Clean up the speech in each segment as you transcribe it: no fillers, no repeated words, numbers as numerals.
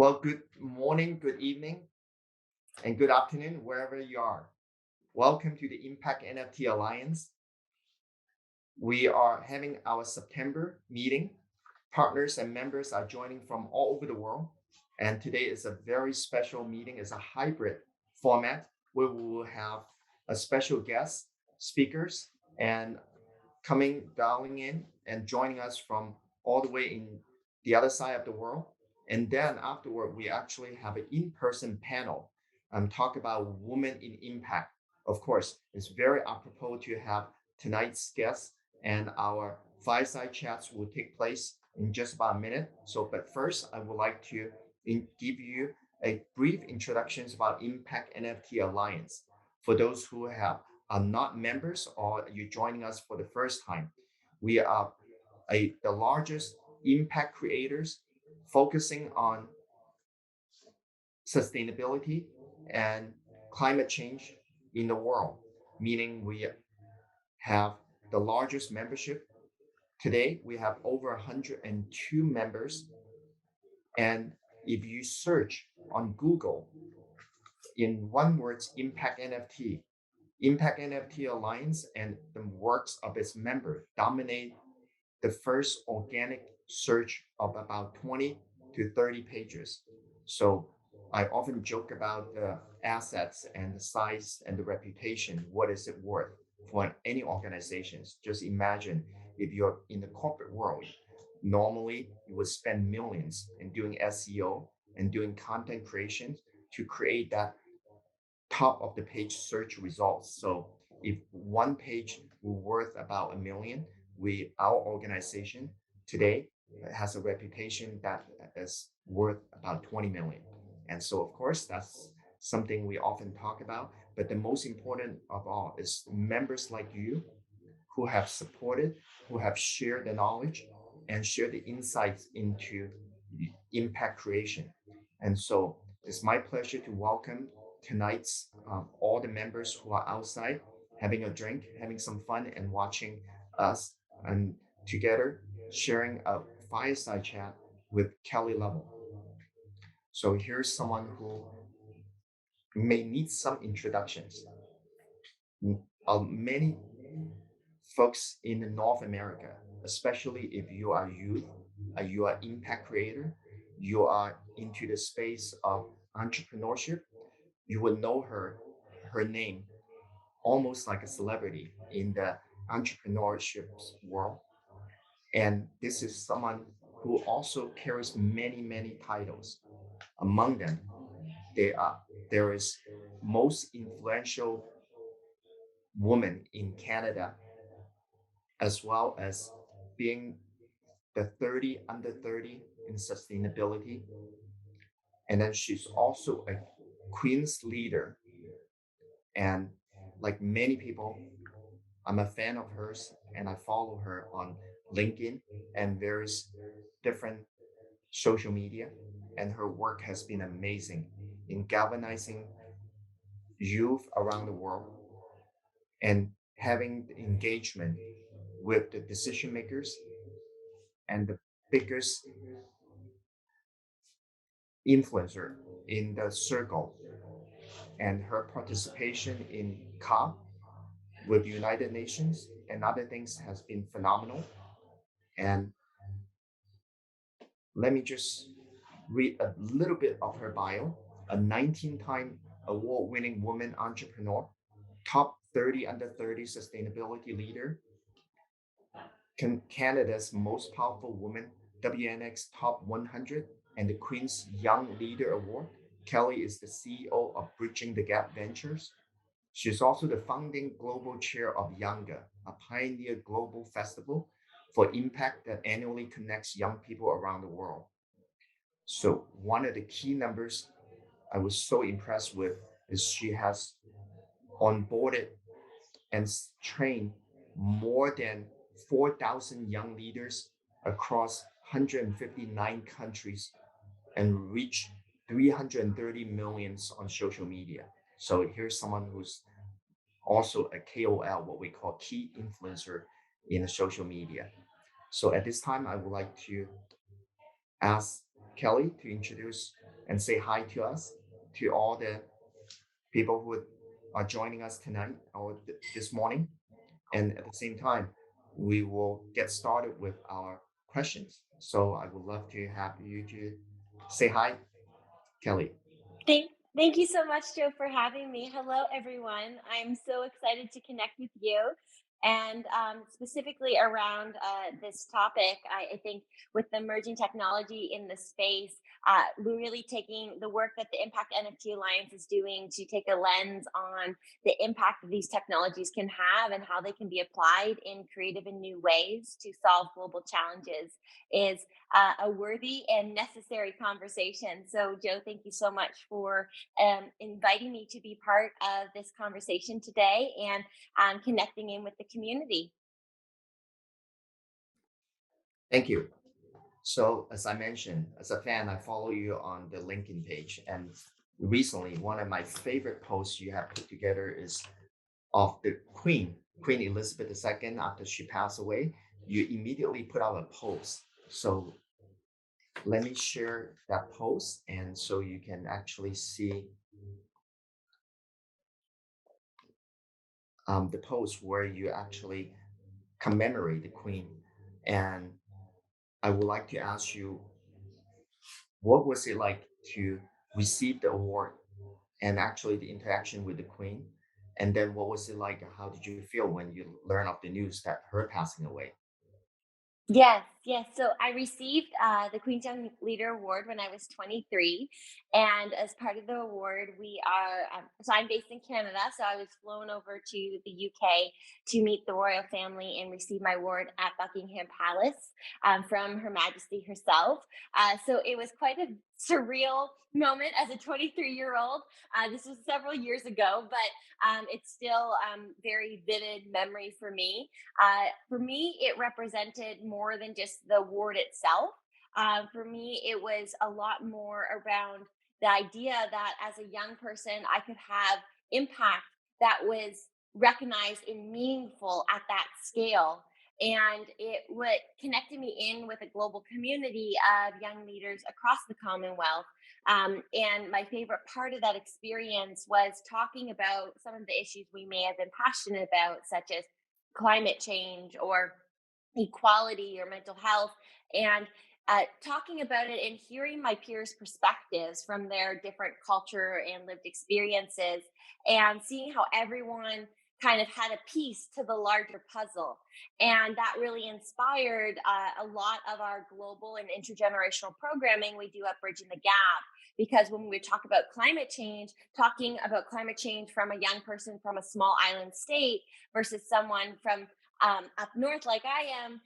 Well, good morning, good evening, and good afternoon, wherever you are. Welcome to the Impact NFT Alliance. We are having our September meeting. Partners and members are joining from all over the world. And today is a very special meeting. It's a hybrid format where we will have a special guest speakers and dialing in and joining us from all the way in the other side of the world. And then afterward, we actually have an in-person panel and talk about women in impact. Of course, it's very apropos to have tonight's guest, and our fireside chats will take place in just about a minute. But first, I would like to give you a brief introductions about Impact NFT Alliance. For those who are not members or you're joining us for the first time, we are the largest impact creators focusing on sustainability and climate change in the world, meaning we have the largest membership. Today, we have over 102 members. And if you search on Google, in one word, Impact NFT Alliance and the works of its member dominate the first organic search of about 20 to 30 pages. So I often joke about the assets and the size and the reputation. What is it worth for any organizations? Just imagine if you're in the corporate world, normally you would spend millions in doing SEO and doing content creation to create that top of the page search results. So if one page will worth about 1 million, our organization today has a reputation that is worth about 20 million. And so of course that's something we often talk about. But the most important of all is members like you who have supported, who have shared the knowledge and shared the insights into impact creation. And so it's my pleasure to welcome tonight's all the members who are outside having a drink, having some fun, and watching us and together sharing a fireside chat with Kelly Lovell. So here's someone who may need some introductions. Many folks in North America, especially if you are youth, you are impact creator, you are into the space of entrepreneurship, you will know her name almost like a celebrity in the entrepreneurship world. And this is someone who also carries many, many titles. Among them, there is most influential woman in Canada, as well as being the 30 under 30 in sustainability. And then she's also a Queen's leader. And like many people, I'm a fan of hers and I follow her on LinkedIn and various different social media. And her work has been amazing in galvanizing youth around the world and having the engagement with the decision makers and the biggest influencer in the circle. And her participation in COP with United Nations and other things has been phenomenal. And let me just read a little bit of her bio. A 19-time award-winning woman entrepreneur, top 30 under 30 sustainability leader, Canada's most powerful woman, WNX Top 100, and the Queen's Young Leader Award. Kelly is the CEO of Bridging the Gap Ventures. She's also the founding global chair of Younger, a pioneer global festival for impact that annually connects young people around the world. So one of the key numbers I was so impressed with is she has onboarded and trained more than 4,000 young leaders across 159 countries and reached 330 millions on social media. So here's someone who's also a KOL, what we call key influencer in the social media. So at this time, I would like to ask Kelly to introduce and say hi to us, to all the people who are joining us tonight or this morning. And at the same time, we will get started with our questions. So I would love to have you to say hi, Kelly. Thank you so much, Joe, for having me. Hello, everyone. I'm so excited to connect with you. And specifically around this topic, I think with the emerging technology in the space, we're really taking the work that the Impact NFT Alliance is doing to take a lens on the impact that these technologies can have and how they can be applied in creative and new ways to solve global challenges is a worthy and necessary conversation. So, Joe, thank you so much for inviting me to be part of this conversation today and connecting in with the community. Thank you. So, as I mentioned, as a fan, I follow you on the LinkedIn page. And recently, one of my favorite posts you have put together is of the Queen Elizabeth II, after she passed away. You immediately put out a post. So, let me share that post. And so you can actually see the post where you actually commemorate the Queen. And I would like to ask you, what was it like to receive the award and actually the interaction with the Queen? And then what was it like? How did you feel when you learned of the news that her passing away? Yes, yes. So I received the Queen's Young Leader Award when I was 23. And as part of the award, we are, so I'm based in Canada. So I was flown over to the UK to meet the royal family and receive my award at Buckingham Palace from Her Majesty herself. So it was quite a surreal moment as a 23-year-old. This was several years ago, but it's still very vivid memory for me, it represented more than just the award itself. For me, it was a lot more around the idea that as a young person, I could have impact that was recognized and meaningful at that scale. And it what connected me in with a global community of young leaders across the Commonwealth. And my favorite part of that experience was talking about some of the issues we may have been passionate about, such as climate change or equality or mental health, and talking about it and hearing my peers' perspectives from their different culture and lived experiences, and seeing how everyone kind of had a piece to the larger puzzle. And that really inspired a lot of our global and intergenerational programming we do at Bridging the Gap. Because when we talk about climate change, talking about climate change from a young person from a small island state versus someone from up north like I am,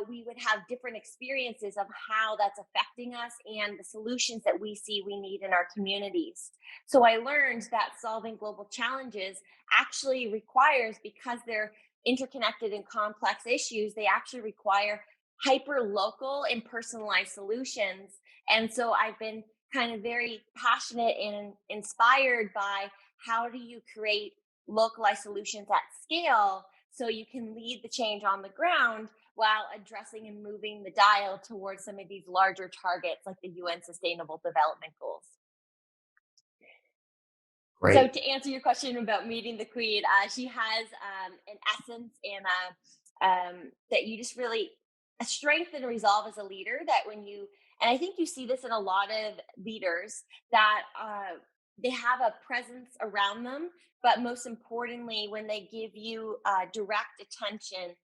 we would have different experiences of how that's affecting us and the solutions that we see we need in our communities. So I learned that solving global challenges actually requires, because they're interconnected and complex issues, they actually require hyper local and personalized solutions. And so I've been kind of very passionate and inspired by how do you create localized solutions at scale so you can lead the change on the ground while addressing and moving the dial towards some of these larger targets like the UN Sustainable Development Goals. So Great. to answer your question about meeting the Queen, she has an essence and that you just really a strength and resolve as a leader that when you, and I think you see this in a lot of leaders, that they have a presence around them, but most importantly, when they give you direct attention,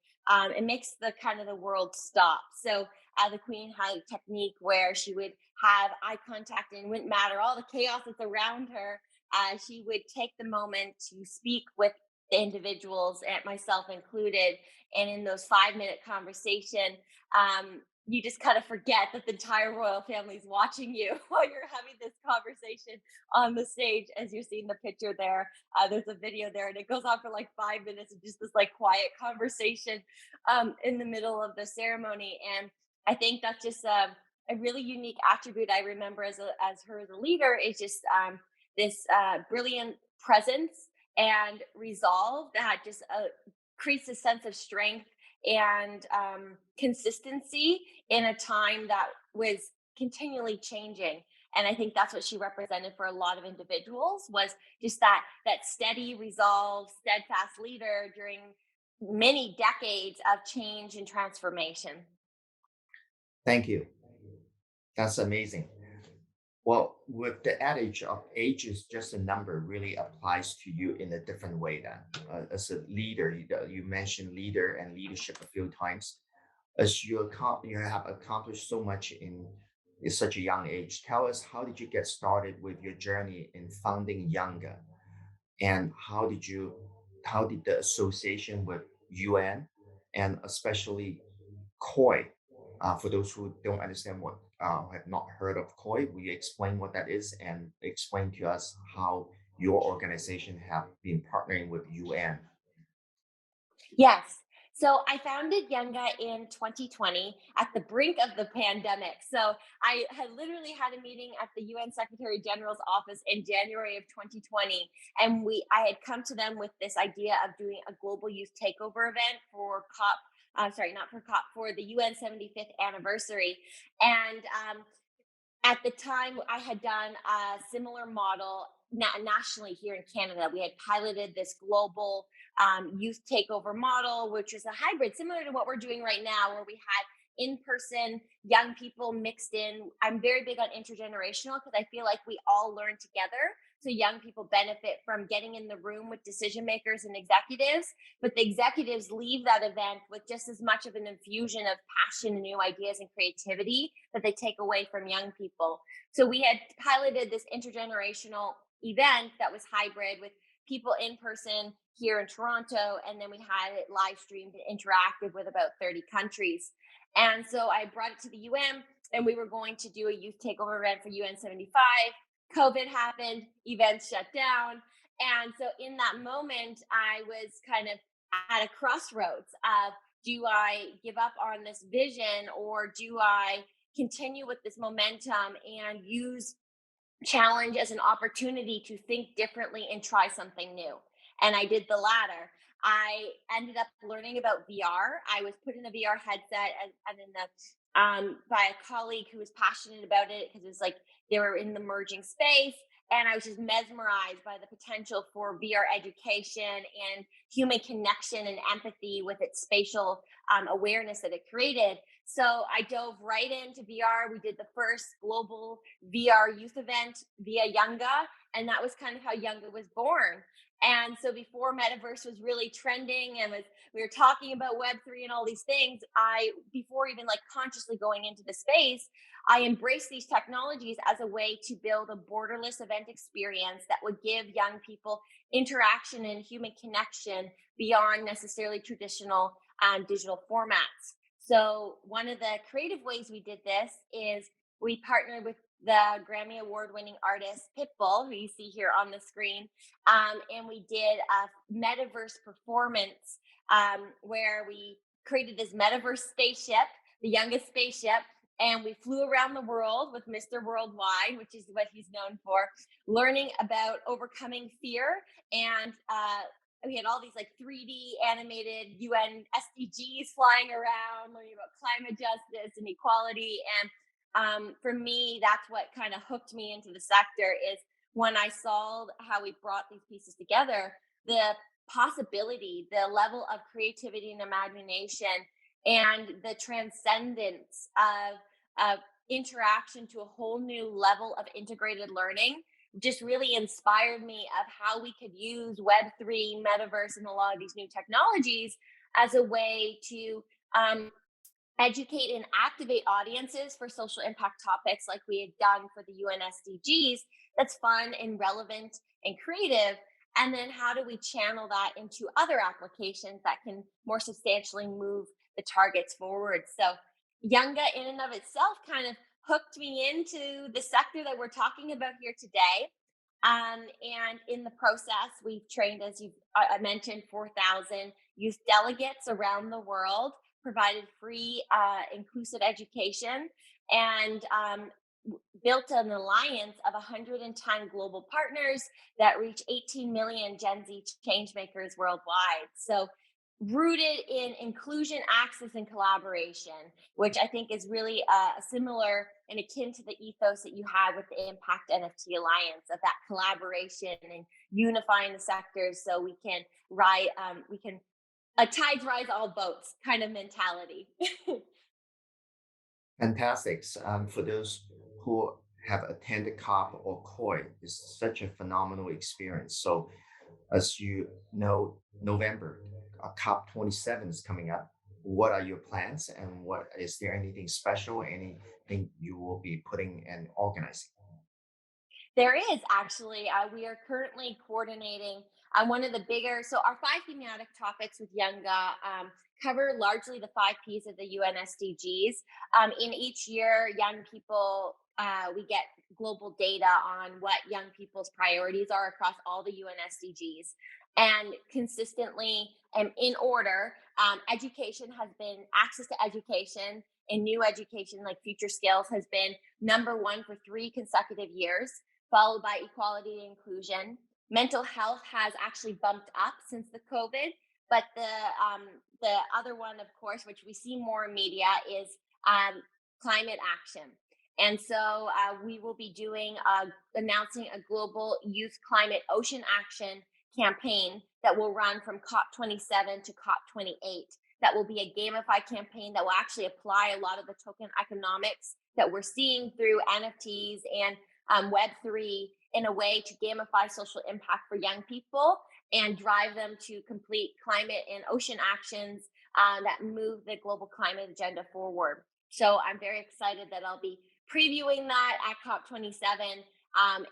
it makes the kind of the world stop. So the Queen had a technique where she would have eye contact and it wouldn't matter all the chaos that's around her. She would take the moment to speak with the individuals, and myself included. And in those 5 minute conversation, you just kind of forget that the entire royal family is watching you while you're having this conversation on the stage. As you're seeing the picture there, there's a video there, and it goes on for like 5 minutes of just this like quiet conversation in the middle of the ceremony. And I think that's just a really unique attribute I remember as her as a leader is just this brilliant presence and resolve that just creates a sense of strength and consistency in a time that was continually changing. And I think that's what she represented for a lot of individuals, was just that steady resolve, steadfast leader during many decades of change and transformation. Thank you. That's amazing. Well, with the adage of age is just a number really applies to you in a different way then. As a leader, you mentioned leader and leadership a few times. As you have accomplished so much in such a young age, tell us how did you get started with your journey in founding Younger, and how did the association with UN and especially COI, for those who don't understand what have not heard of COI, will you explain what that is and explain to us how your organization have been partnering with UN? Yes. So I founded Younga in 2020 at the brink of the pandemic. So I had literally had a meeting at the UN Secretary General's office in January of 2020, and I had come to them with this idea of doing a global youth takeover event for COP. Sorry, not for COP, for the UN 75th anniversary. And at the time, I had done a similar model nationally here in Canada. We had piloted this global youth takeover model, which is a hybrid similar to what we're doing right now, where we had in person young people mixed in. I'm very big on intergenerational because I feel like we all learn together. So young people benefit from getting in the room with decision makers and executives, but the executives leave that event with just as much of an infusion of passion and new ideas and creativity that they take away from young people. So we had piloted this intergenerational event that was hybrid with people in person here in Toronto, and then we had it live streamed and interactive with about 30 countries. And so I brought it to the UN, and we were going to do a youth takeover event for UN 75. COVID happened, events shut down. And so in that moment, I was kind of at a crossroads of, do I give up on this vision, or do I continue with this momentum and use challenge as an opportunity to think differently and try something new? And I did the latter. I ended up learning about VR. I was put in a VR headset and in the by a colleague who was passionate about it, because it was like they were in the merging space. And I was just mesmerized by the potential for VR education and human connection and empathy with its spatial awareness that it created. So I dove right into VR. We did the first global VR youth event via Younga, and that was kind of how Younga was born. And so before metaverse was really trending and we were talking about Web3 and all these things, I, before even like consciously going into the space, I embraced these technologies as a way to build a borderless event experience that would give young people interaction and human connection beyond necessarily traditional digital formats. So one of the creative ways we did this is we partnered with the Grammy Award winning artist Pitbull, who you see here on the screen. And we did a metaverse performance where we created this metaverse spaceship, the youngest spaceship, and we flew around the world with Mr. Worldwide, which is what he's known for, learning about overcoming fear. And we had all these like 3D animated UN SDGs flying around, learning about climate justice and equality. And for me, that's what kind of hooked me into the sector, is when I saw how we brought these pieces together, the possibility, the level of creativity and imagination, and the transcendence of interaction to a whole new level of integrated learning just really inspired me of how we could use Web3, metaverse, and a lot of these new technologies as a way to educate and activate audiences for social impact topics like we had done for the UN SDGs. That's fun and relevant and creative. And then how do we channel that into other applications that can more substantially move the targets forward? So Younga in and of itself kind of hooked me into the sector that we're talking about here today. And in the process, we've trained, as you I mentioned, 4,000 youth delegates around the world, provided free, inclusive education, and built an alliance of 110 global partners that reach 18 million Gen Z change makers worldwide. So rooted in inclusion, access, and collaboration, which I think is really similar and akin to the ethos that you have with the Impact NFT Alliance of that collaboration and unifying the sectors so we can a tides rise all boats kind of mentality. Fantastic. For those who have attended COP or COI, it's such a phenomenal experience. So, as you know, November, COP27 is coming up. What are your plans, and what is there anything special, anything you will be putting and organizing? There is actually. We are currently coordinating one of the bigger. So our five thematic topics with Younga cover largely the five P's of the UN SDGs. In each year, young people we get global data on what young people's priorities are across all the UN SDGs, and consistently and in order, education has been access to education and new education like future skills has been number one for 3 consecutive years, followed by equality and inclusion. Mental health has actually bumped up since the COVID, but the other one, of course, which we see more in media, is um, climate action. And so we will be announcing a global youth climate ocean action campaign that will run from COP27 to COP28. That will be a gamified campaign that will actually apply a lot of the token economics that we're seeing through NFTs and Web3 in a way to gamify social impact for young people and drive them to complete climate and ocean actions that move the global climate agenda forward. So I'm very excited that I'll be previewing that at COP27.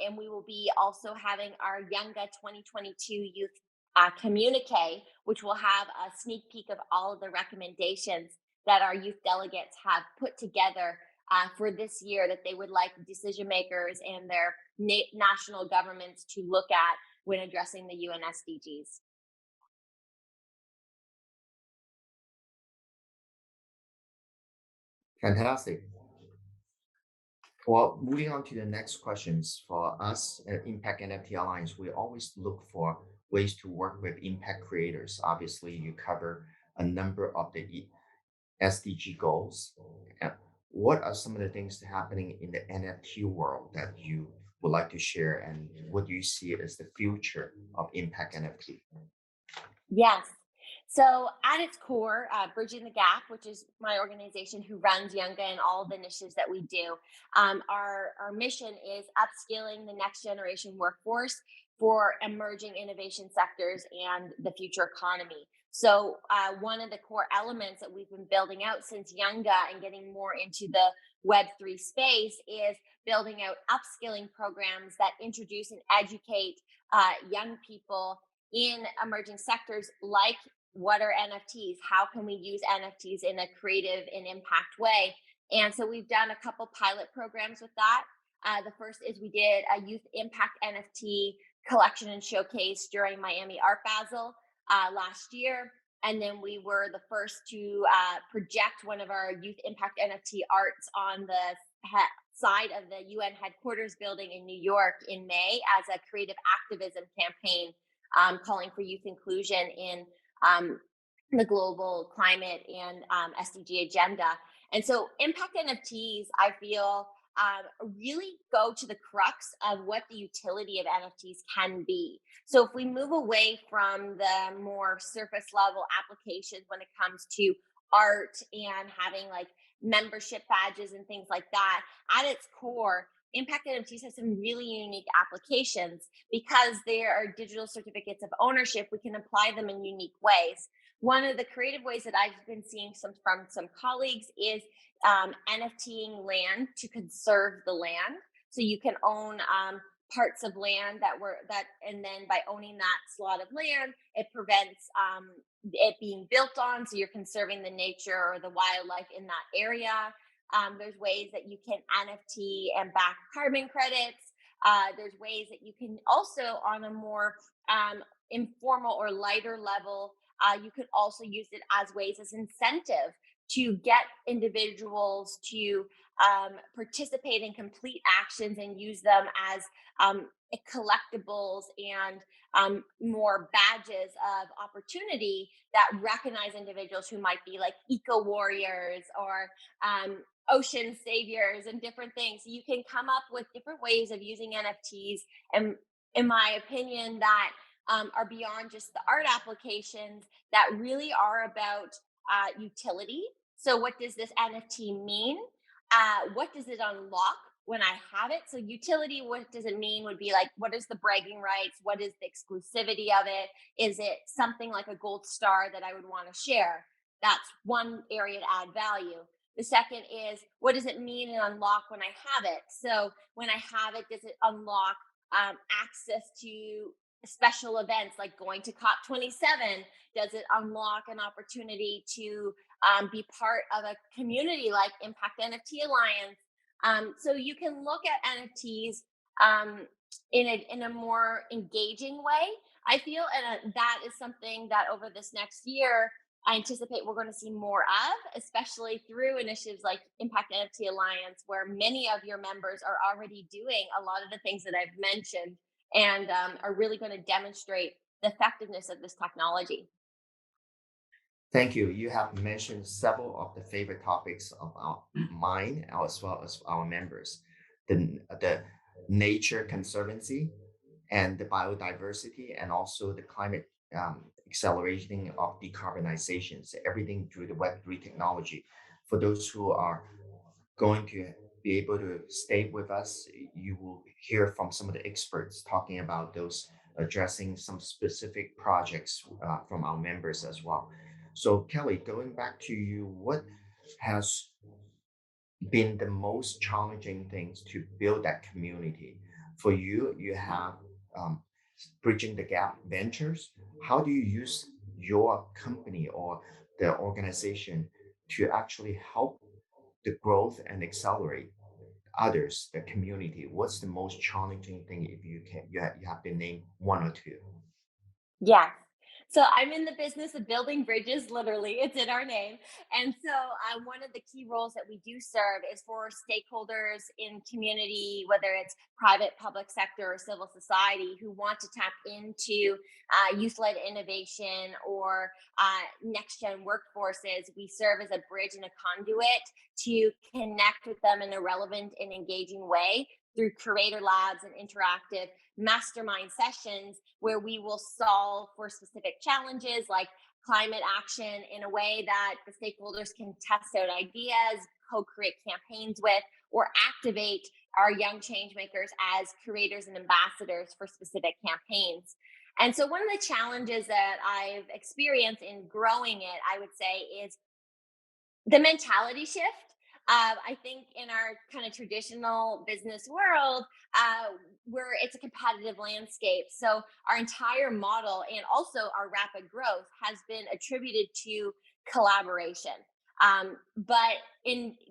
And we will be also having our Younga 2022 Youth communique, which will have a sneak peek of all of the recommendations that our youth delegates have put together for this year that they would like decision makers and their national governments to look at when addressing the UN SDGs. Fantastic. Well, moving on to the next questions for us at Impact NFT Alliance, we always look for ways to work with impact creators. Obviously, you cover a number of the SDG goals. Uh, What are some of the things that are happening in the NFT world that you would like to share, and what do you see as the future of Impact NFT? Yes. So at its core, Bridging the Gap, which is my organization who runs Younga and all the initiatives that we do, our mission is upskilling the next generation workforce for emerging innovation sectors and the future economy. So one of the core elements that we've been building out since Younga and getting more into the Web3 space is building out upskilling programs that introduce and educate young people in emerging sectors like what are NFTs? How can we use NFTs in a creative and impact way? And so we've done a couple pilot programs with that. The first is we did a youth impact NFT collection and showcase during Miami Art Basel last year. And then we were the first to project one of our youth impact NFT arts on the side of the UN headquarters building in New York in May as a creative activism campaign calling for youth inclusion in the global climate and SDG agenda. And so impact NFTs, I feel, really go to the crux of what the utility of NFTs can be. So if we move away from the more surface level applications when it comes to art and having like membership badges and things like that, at its core, impact NFTs has some really unique applications because they are digital certificates of ownership. We can apply them in unique ways. One of the creative ways that I've been seeing from some colleagues is NFTing land to conserve the land. So you can own parts of land and then by owning that slot of land, it prevents it being built on. So you're conserving the nature or the wildlife in that area. There's ways that you can NFT and back carbon credits. There's ways that you can also, on a more informal or lighter level, you could also use it as ways as incentive to get individuals to participate in complete actions and use them as collectibles and more badges of opportunity that recognize individuals who might be like eco warriors or ocean saviors and different things. So you can come up with different ways of using NFTs, and in my opinion, that are beyond just the art applications, that really are about utility. So, what does this NFT mean? What does it unlock when I have it? So, utility, what does it mean? Would be like, what is the bragging rights? What is the exclusivity of it? Is it something like a gold star that I would want to share? That's one area to add value. The second is, what does it mean and unlock when I have it? So, when I have it, does it unlock access to special events like going to COP27? Does it unlock an opportunity to be part of a community like Impact NFT Alliance? So you can look at NFTs in a more engaging way, I feel, and that is something that over this next year I anticipate we're going to see more of, especially through initiatives like Impact NFT Alliance, where many of your members are already doing a lot of the things that I've mentioned and are really going to demonstrate the effectiveness of this technology. Thank you. You have mentioned several of the favorite topics of our mine as well as our members. The nature conservancy and the biodiversity and also the climate accelerating of decarbonization. So everything through the Web3 technology. For those who are going to be able to stay with us, you will hear from some of the experts talking about those, addressing some specific projects from our members as well. So, Kelly, going back to you, what has been the most challenging things to build that community? For you, you have um, Bridging the Gap Ventures. How do you use your company or the organization to actually help the growth and accelerate others, the community? What's the most challenging thing if you have to name one or two? Yes. So I'm in the business of building bridges, literally, it's in our name. And so one of the key roles that we do serve is for stakeholders in community, whether it's private, public sector, or civil society, who want to tap into youth led innovation or next gen workforces. We serve as a bridge and a conduit to connect with them in a relevant and engaging way through creator labs and interactive mastermind sessions where we will solve for specific challenges like climate action in a way that the stakeholders can test out ideas, co-create campaigns with, or activate our young change makers as creators and ambassadors for specific campaigns. And so one of the challenges that I've experienced in growing it, I would say, is the mentality shift. I think in our kind of traditional business world, where it's a competitive landscape. So our entire model and also our rapid growth has been attributed to collaboration. But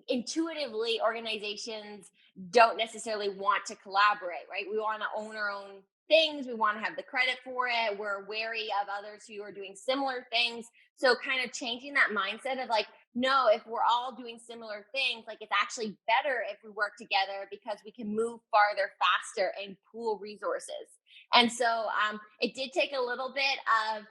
intuitively, organizations don't necessarily want to collaborate, right? We want to own our own things. We want to have the credit for it. We're wary of others who are doing similar things. So kind of changing that mindset of like, no, if we're all doing similar things, like it's actually better if we work together because we can move farther faster and pool resources. And so it did take a little bit of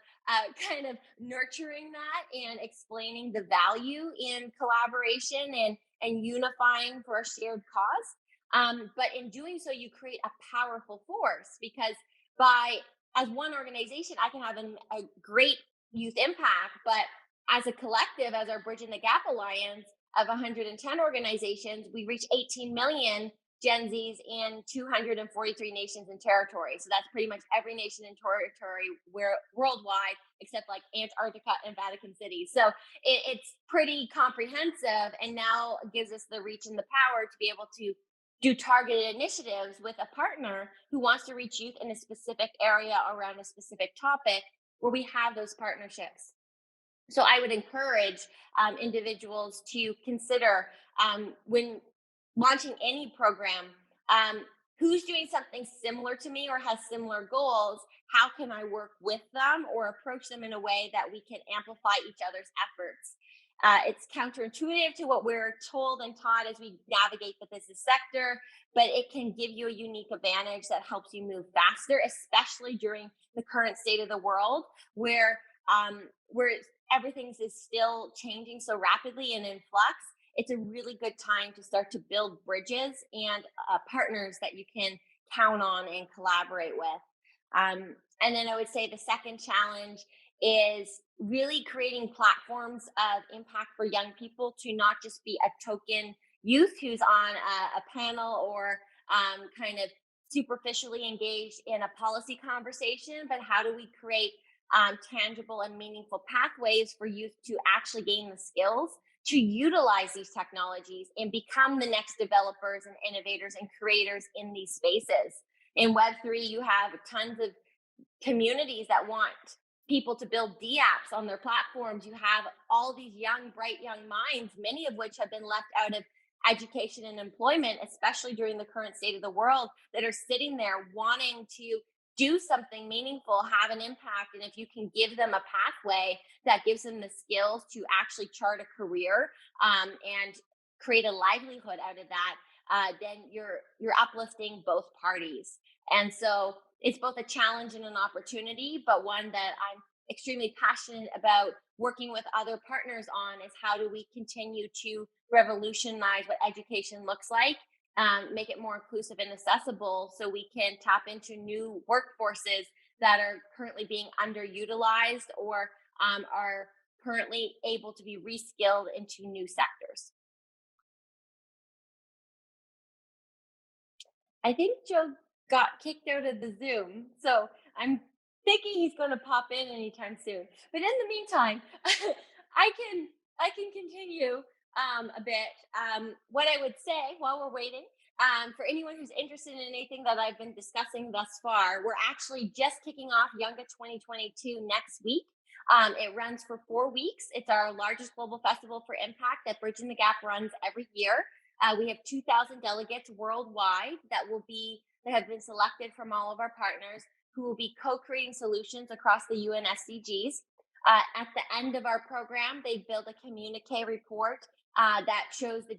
kind of nurturing that and explaining the value in collaboration and unifying for a shared cause. But in doing so, you create a powerful force because by as one organization, I can have a great youth impact, but as a collective, as our Bridging the Gap Alliance of 110 organizations, we reach 18 million Gen Zs in 243 nations and territories. So that's pretty much every nation and territory worldwide, except like Antarctica and Vatican City. So it's pretty comprehensive and now gives us the reach and the power to be able to do targeted initiatives with a partner who wants to reach youth in a specific area around a specific topic where we have those partnerships. So I would encourage individuals to consider when launching any program, um, who's doing something similar to me or has similar goals. How can I work with them or approach them in a way that we can amplify each other's efforts? It's counterintuitive to what we're told and taught as we navigate the business sector, but it can give you a unique advantage that helps you move faster, especially during the current state of the world where everything is still changing so rapidly and in flux. It's a really good time to start to build bridges and partners that you can count on and collaborate with. And then I would say the second challenge is really creating platforms of impact for young people to not just be a token youth who's on a panel or kind of superficially engaged in a policy conversation, but how do we create tangible and meaningful pathways for youth to actually gain the skills to utilize these technologies and become the next developers and innovators and creators in these spaces. In Web3, you have tons of communities that want people to build dApps on their platforms. You have all these young, bright young minds, many of which have been left out of education and employment, especially during the current state of the world, that are sitting there wanting to do something meaningful, have an impact. And if you can give them a pathway that gives them the skills to actually chart a career and create a livelihood out of that, then you're uplifting both parties. And so it's both a challenge and an opportunity, but one that I'm extremely passionate about working with other partners on is how do we continue to revolutionize what education looks like, make it more inclusive and accessible so we can tap into new workforces that are currently being underutilized or are currently able to be reskilled into new sectors. I think Joe got kicked out of the Zoom, so I'm thinking he's going to pop in anytime soon. But in the meantime, I can continue a bit. What I would say while we're waiting, for anyone who's interested in anything that I've been discussing thus far, we're actually just kicking off Younga 2022 next week. It runs for 4 weeks. It's our largest global festival for impact that Bridging the Gap runs every year. We have 2,000 delegates worldwide that have been selected from all of our partners who will be co-creating solutions across the UN SDGs. At the end of our program, they build a communique report that shows the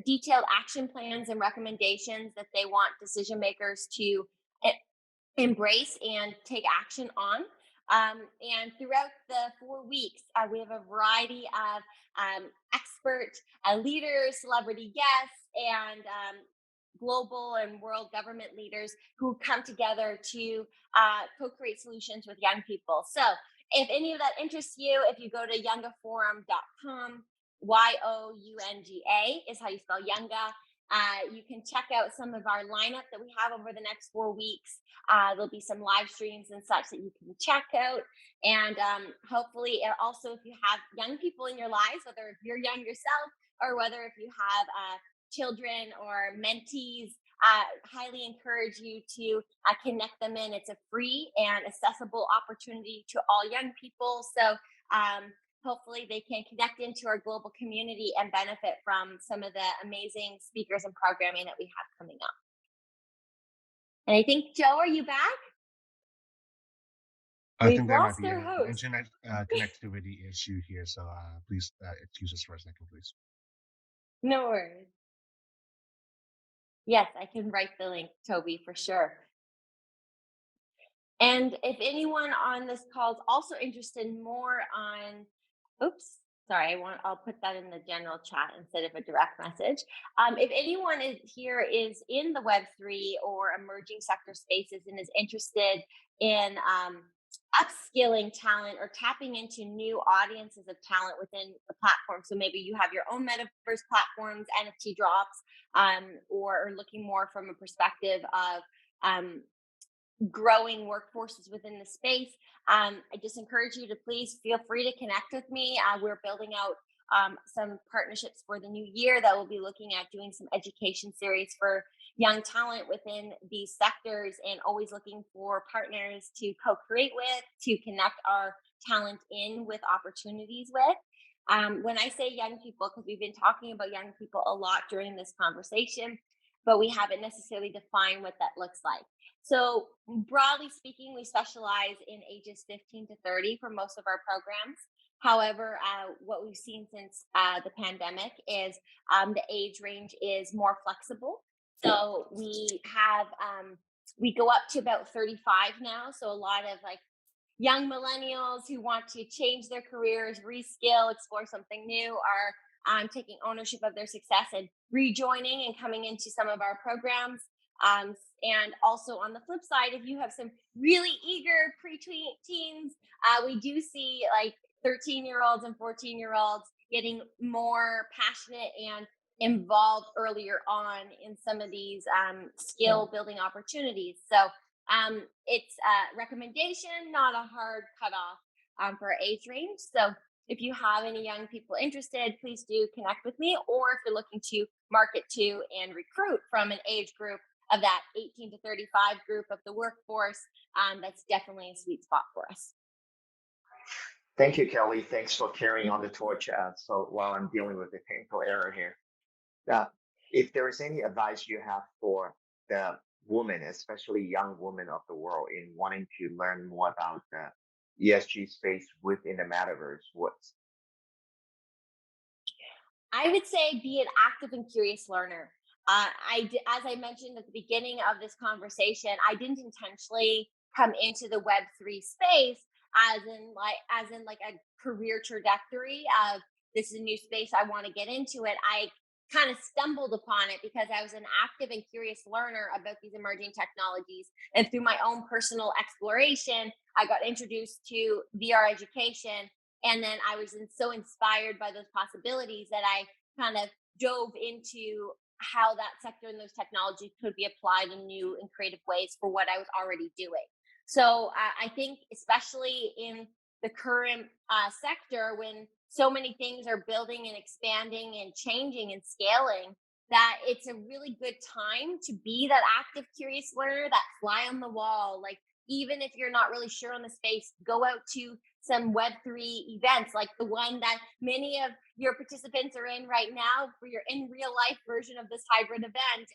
detailed action plans and recommendations that they want decision makers to embrace and take action on. And throughout the 4 weeks, we have a variety of expert leaders, celebrity guests, and global and world government leaders who come together to co-create solutions with young people. So if any of that interests you, if you go to youngaforum.com, YOUNGA is how you spell Younga. You can check out some of our lineup that we have over the next 4 weeks. There'll be some live streams and such that you can check out. And hopefully, also, if you have young people in your lives, whether if you're young yourself or whether if you have children or mentees, highly encourage you to connect them in. It's a free and accessible opportunity to all young people. So hopefully they can connect into our global community and benefit from some of the amazing speakers and programming that we have coming up. And I think, Joe, are you back? I We've think there might lost be our an host. internet connectivity issue here, so please excuse us for a second, please. No worries. Yes, I can write the link, Toby, for sure. And if anyone on this call is also interested more on, I'll put that in the general chat instead of a direct message. If anyone is in the Web3 or emerging sector spaces and is interested in upskilling talent or tapping into new audiences of talent within the platform. So maybe you have your own metaverse platforms, NFT drops, or looking more from a perspective of growing workforces within the space. I just encourage you to please feel free to connect with me. We're building out some partnerships for the new year that will be looking at doing some education series for young talent within these sectors, and always looking for partners to co-create with, to connect our talent in with opportunities with. When I say young people, because we've been talking about young people a lot during this conversation, but we haven't necessarily defined what that looks like. So broadly speaking, we specialize in ages 15 to 30 for most of our programs. However, what we've seen since the pandemic is the age range is more flexible. So we go up to about 35 now. So a lot of like young millennials who want to change their careers, reskill, explore something new are taking ownership of their success and rejoining and coming into some of our programs. And also on the flip side, if you have some really eager pre-teens, we do see like 13-year-olds and 14-year-olds getting more passionate and involved earlier on in some of these skill building opportunities. So it's a recommendation, not a hard cutoff for age range. So if you have any young people interested, please do connect with me. Or if you're looking to market to and recruit from an age group of that 18 to 35 group of the workforce, that's definitely a sweet spot for us. Thank you, Kelly. Thanks for carrying on the torch. So while I'm dealing with the technical error here, if there is any advice you have for the women, especially young women of the world, in wanting to learn more about the ESG space within the metaverse, what's I would say be an active and curious learner. As I mentioned at the beginning of this conversation, I didn't intentionally come into the Web3 space as in like a career trajectory of this is a new space I want to get into it. I kind of stumbled upon it because I was an active and curious learner about these emerging technologies, and through my own personal exploration, I got introduced to VR education. And then I was so inspired by those possibilities that I kind of dove into how that sector and those technologies could be applied in new and creative ways for what I was already doing. So I think, especially in the current sector, when so many things are building and expanding and changing and scaling, that it's a really good time to be that active, curious learner, that fly on the wall. Like, even if you're not really sure on the space, go out to some Web3 events like the one that many of your participants are in right now for your in real life version of this hybrid event.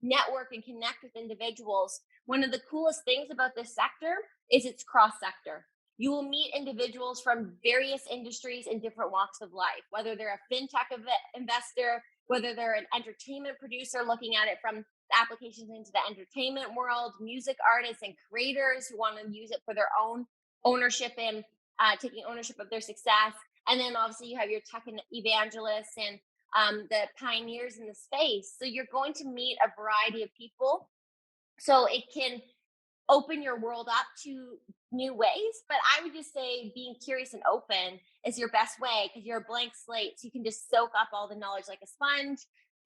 Network and connect with individuals. One of the coolest things about this sector is it's cross sector. You will meet individuals from various industries in different walks of life, whether they're a fintech investor, whether they're an entertainment producer looking at it from applications into the entertainment world, music artists and creators who want to use it for their own ownership and taking ownership of their success. And then obviously you have your tech and evangelists and the pioneers in the space. So you're going to meet a variety of people. So it can open your world up to new ways. But I would just say being curious and open is your best way, because you're a blank slate. So you can just soak up all the knowledge like a sponge,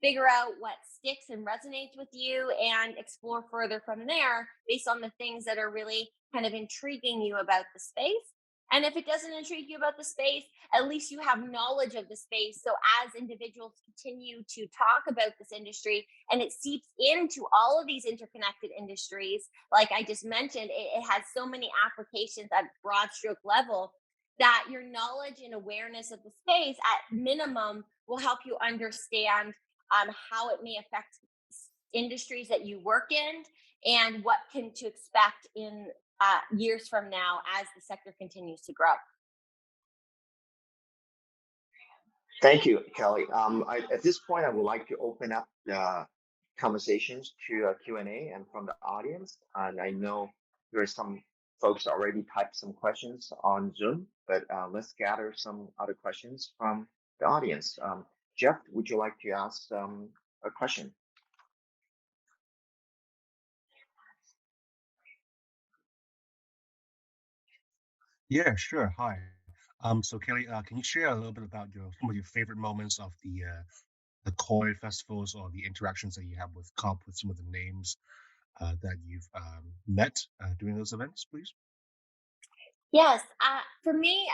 figure out what sticks and resonates with you, and explore further from there based on the things that are really kind of intriguing you about the space. And if it doesn't intrigue you about the space, at least you have knowledge of the space. So as individuals continue to talk about this industry and it seeps into all of these interconnected industries, like I just mentioned, it has so many applications at broad stroke level that your knowledge and awareness of the space at minimum will help you understand how it may affect industries that you work in and what can to expect in years from now as the sector continues to grow. Thank you, Kelly. At this point, I would like to open up the conversations to Q&A and from the audience. And I know there are some folks already typed some questions on Zoom, but let's gather some other questions from the audience. Jeff, would you like to ask a question? Yeah, sure. Hi. So Kelly, can you share a little bit about some of your favorite moments of the Koi festivals or the interactions that you have with COP with some of the names that you've met during those events, please? Yes, for me,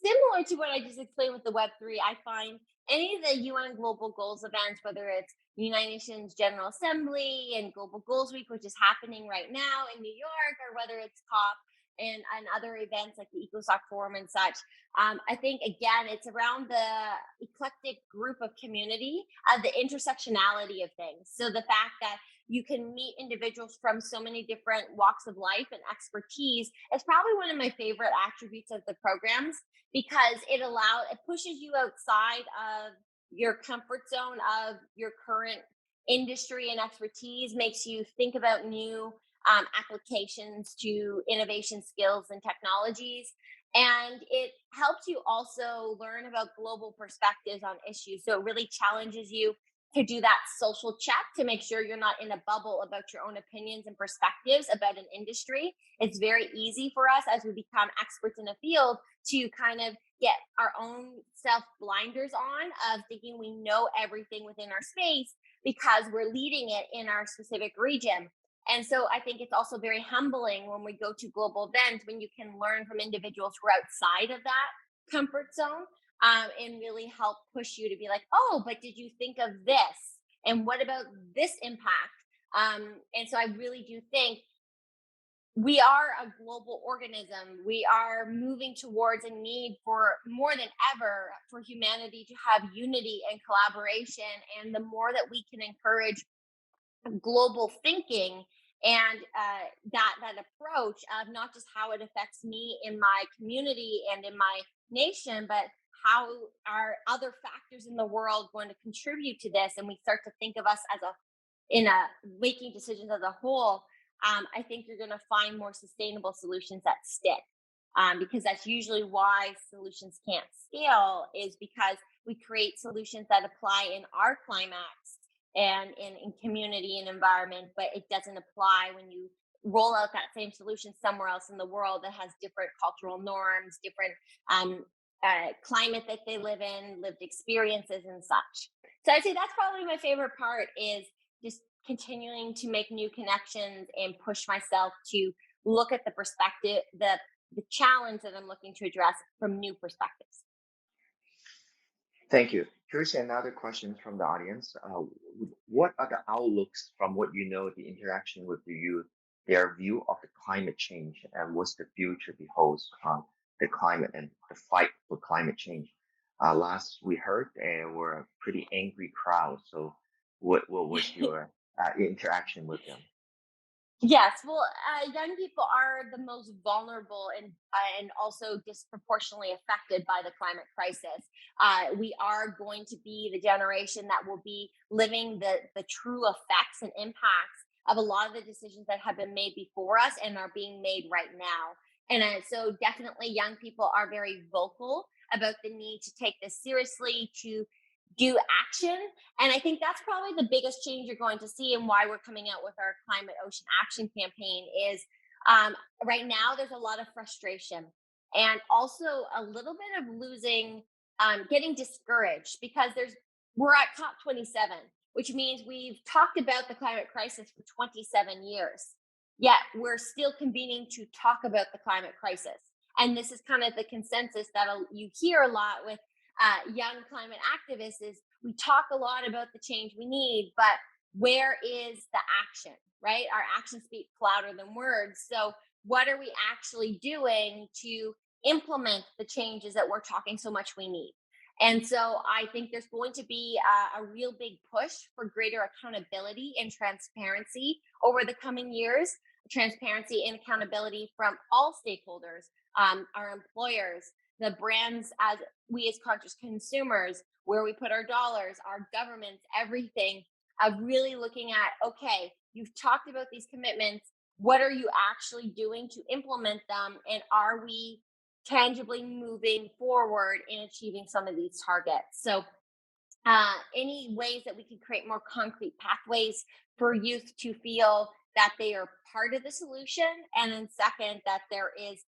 similar to what I just explained with the Web3, I find any of the UN Global Goals events, whether it's United Nations General Assembly and Global Goals Week, which is happening right now in New York, or whether it's COP and other events like the EcoSoc Forum and such. I think, again, it's around the eclectic group of community, the intersectionality of things. So the fact that you can meet individuals from so many different walks of life and expertise. It's probably one of my favorite attributes of the programs, because it pushes you outside of your comfort zone of your current industry and expertise, makes you think about new applications to innovation skills and technologies. And it helps you also learn about global perspectives on issues. So it really challenges you to do that social check to make sure you're not in a bubble about your own opinions and perspectives about an industry. It's very easy for us as we become experts in a field to kind of get our own self blinders on of thinking we know everything within our space because we're leading it in our specific region. And so I think it's also very humbling when we go to global events, when you can learn from individuals who are outside of that comfort zone, and really help push you to be like, oh, but did you think of this? And what about this impact? And so I really do think we are a global organism. We are moving towards a need for more than ever for humanity to have unity and collaboration. And the more that we can encourage global thinking and that approach of not just how it affects me in my community and in my nation, but how are other factors in the world going to contribute to this, and we start to think of us as making decisions as a whole. I think you're going to find more sustainable solutions that stick, because that's usually why solutions can't scale, is because we create solutions that apply in our climax and in community and environment, but it doesn't apply when you roll out that same solution somewhere else in the world that has different cultural norms, different climate that they live in, lived experiences and such. So I'd say that's probably my favorite part, is just continuing to make new connections and push myself to look at the perspective, the challenge that I'm looking to address from new perspectives. Thank you. Here's another question from the audience. What are the outlooks from what you know, the interaction with the youth, their view of the climate change, and what's the future beholds from the climate and the fight for climate change? Last we heard, and we're a pretty angry crowd. So what was your interaction with them? Yes, well, young people are the most vulnerable and also disproportionately affected by the climate crisis. We are going to be the generation that will be living the true effects and impacts of a lot of the decisions that have been made before us and are being made right now. And so definitely young people are very vocal about the need to take this seriously, to do action. And I think that's probably the biggest change you're going to see, and why we're coming out with our Climate Ocean Action campaign is right now there's a lot of frustration and also a little bit of losing, getting discouraged, because we're at COP27, which means we've talked about the climate crisis for 27 years, yet we're still convening to talk about the climate crisis. And this is kind of the consensus that you hear a lot with young climate activists, is we talk a lot about the change we need, but where is the action, right? Our actions speak louder than words. So what are we actually doing to implement the changes that we're talking so much we need? And so I think there's going to be a real big push for greater accountability and transparency over the coming years, transparency and accountability from all stakeholders, our employers, the brands, as we as conscious consumers, where we put our dollars, our governments, everything, of really looking at, okay, you've talked about these commitments. What are you actually doing to implement them? And are we tangibly moving forward in achieving some of these targets? So any ways that we can create more concrete pathways for youth to feel that they are part of the solution, and then second, that there is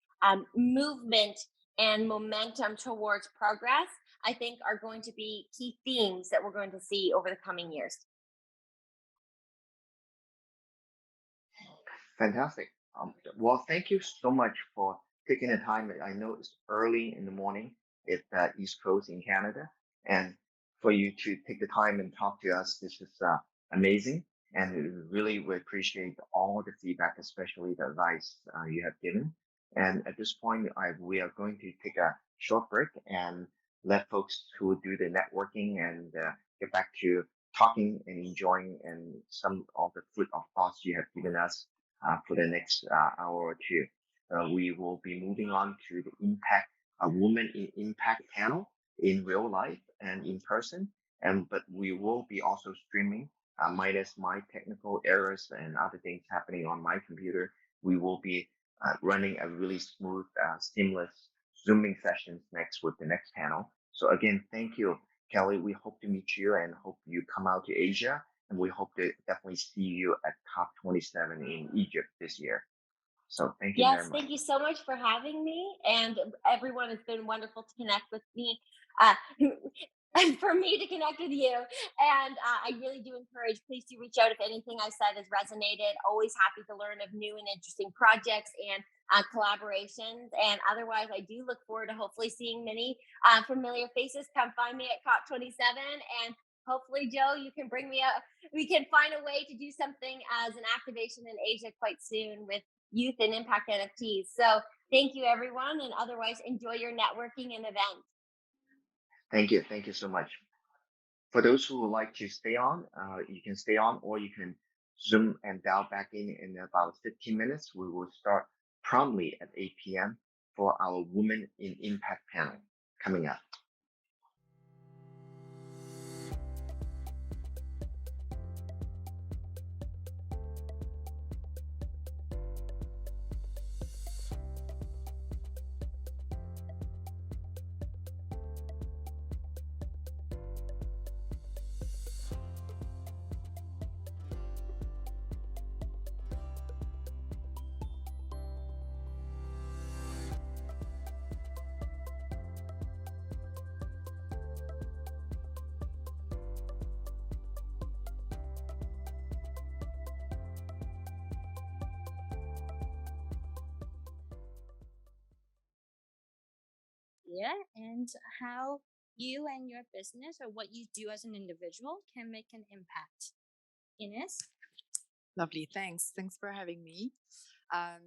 movement and momentum towards progress, I think are going to be key themes that we're going to see over the coming years. Fantastic. Well, thank you so much for taking the time. I know it's early in the morning at East Coast in Canada, and for you to take the time and talk to us, this is amazing. And really, we appreciate all the feedback, especially the advice you have given. And at this point, we are going to take a short break and let folks who do the networking and get back to talking and enjoying and some of the food of thoughts you have given us for the next hour or two. We will be moving on to the impact, a woman in impact panel in real life and in person. But we will be also streaming, minus my technical errors and other things happening on my computer. We will be running a really smooth, seamless Zooming sessions next with the next panel. So again, thank you, Kelly. We hope to meet you and hope you come out to Asia. And we hope to definitely see you at COP27 in Egypt this year. So thank you very Yes, much. thank you so much for having me. And everyone, has been wonderful to connect with me. Uh, and for me to connect with you. And I really do encourage, please do reach out if anything I said has resonated. Always happy to learn of new and interesting projects and collaborations. And otherwise, I do look forward to hopefully seeing many familiar faces. Come find me at COP27. And hopefully, Joe, you can bring me up. We can find a way to do something as an activation in Asia quite soon with youth and impact NFTs. So thank you, everyone. And otherwise, enjoy your networking and event. Thank you. Thank you so much. For those who would like to stay on, you can stay on or you can Zoom and dial back in about 15 minutes. We will start promptly at 8 p.m. for our Women in Impact panel coming up. And how you and your business or what you do as an individual can make an impact. Ines? Lovely. Thanks. Thanks for having me.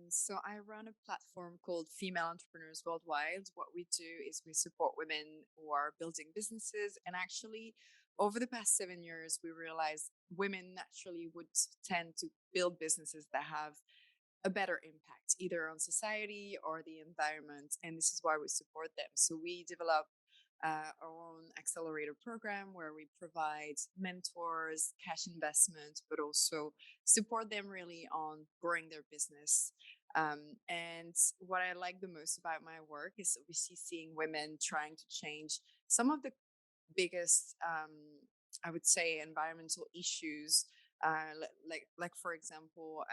So I run a platform called Female Entrepreneurs Worldwide. What we do is we support women who are building businesses. And actually, over the past 7 years, we realized women naturally would tend to build businesses that have a better impact, either on society or the environment. And this is why we support them. So we develop our own accelerator program where we provide mentors, cash investment, but also support them really on growing their business. And what I like the most about my work is obviously seeing women trying to change some of the biggest, I would say, environmental issues. Like for example,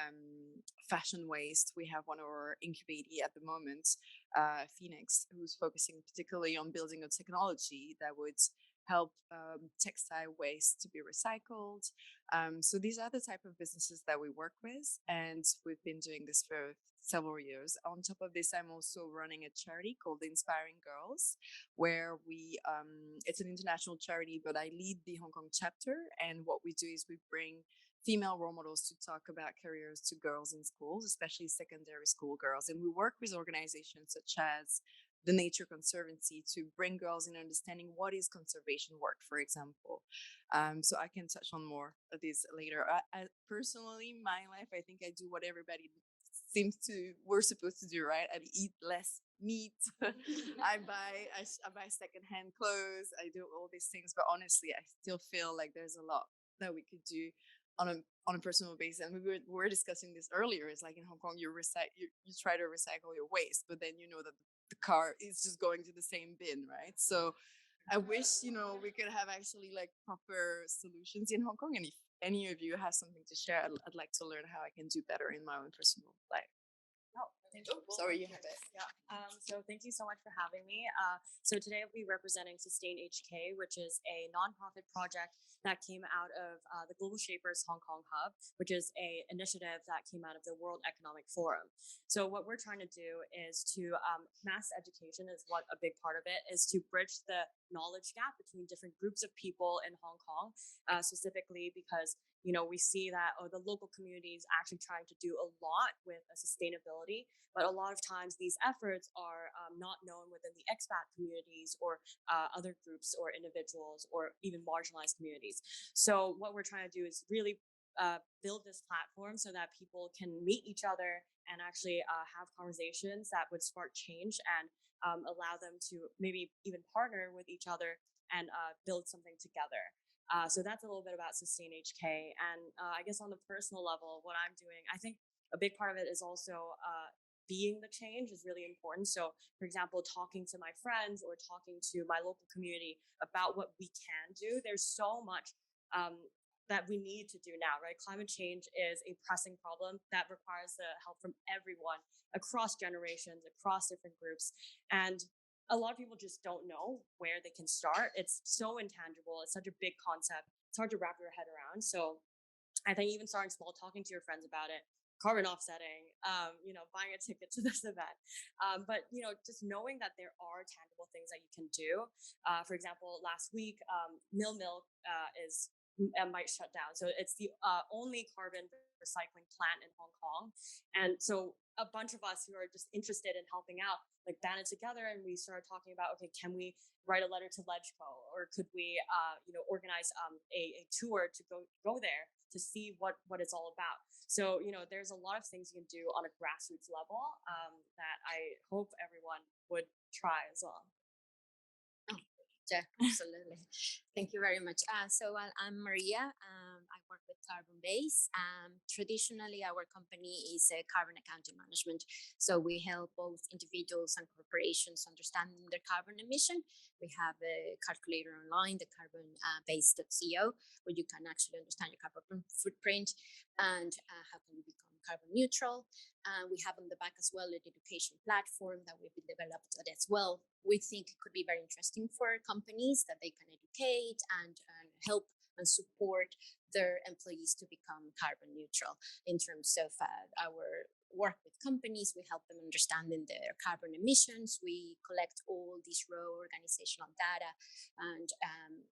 fashion waste. We have one of our incubatee at the moment, Phoenix, who's focusing particularly on building a technology that would help textile waste to be recycled. So these are the type of businesses that we work with, and we've been doing this for several years. On top of this, I'm also running a charity called Inspiring Girls, where we it's an international charity, but I lead the Hong Kong chapter. And what we do is we bring female role models to talk about careers to girls in schools, especially secondary school girls. And we work with organizations such as the Nature Conservancy to bring girls in understanding what is conservation work, for example. So I can touch on more of this later. I personally, my life, I think I do what everybody we're supposed to do, right? I eat less meat. I buy secondhand clothes. I do all these things, but honestly, I still feel like there's a lot that we could do on a personal basis. And we were discussing this earlier. It's like in Hong Kong, you try to recycle your waste, but then you know that the car is just going to the same bin, right? So I wish, we could have actually like proper solutions in Hong Kong. And if any of you have something to share, I'd like to learn how I can do better in my own personal life. Sorry, you have it. Yeah. So thank you so much for having me. So today I'll be representing SustainHK, which is a nonprofit project that came out of the Global Shapers Hong Kong Hub, which is a initiative that came out of the World Economic Forum. So what we're trying to do is to mass education is what a big part of it is, to bridge the knowledge gap between different groups of people in Hong Kong, specifically because we see that the local community is actually trying to do a lot with sustainability, But a lot of times these efforts are not known within the expat communities or other groups or individuals or even marginalized communities. So what we're trying to do is really build this platform so that people can meet each other and actually have conversations that would spark change and allow them to maybe even partner with each other and build something together. So that's a little bit about SustainHK. And I guess on the personal level, what I'm doing, I think a big part of it is also being the change is really important. So, for example, talking to my friends or talking to my local community about what we can do. There's so much that we need to do now, right? Climate change is a pressing problem that requires the help from everyone across generations, across different groups. And a lot of people just don't know where they can start. It's so intangible. It's such a big concept. It's hard to wrap your head around. So I think even starting small, talking to your friends about it, carbon offsetting, buying a ticket to this event. But, just knowing that there are tangible things that you can do. For example, last week, Mill Milk might shut down. So it's the only carbon recycling plant in Hong Kong. And so a bunch of us who are just interested in helping out, like banded together, and we started talking about, okay, can we write a letter to LegCo, or could we, organize a tour to go there to see what it's all about. So, there's a lot of things you can do on a grassroots level that I hope everyone would try as well. Yeah, absolutely. Thank you very much. I'm Maria. I work with Carbonbase. Traditionally, our company is a carbon accounting management. So we help both individuals and corporations understand their carbon emission. We have a calculator online, the Carbonbase.co, where you can actually understand your carbon footprint and how can you become carbon neutral. We have on the back as well an education platform that we've developed as well. We think it could be very interesting for companies that they can educate and help and support their employees to become carbon neutral. In terms of our work with companies, we help them understanding their carbon emissions. We collect all this raw organizational data and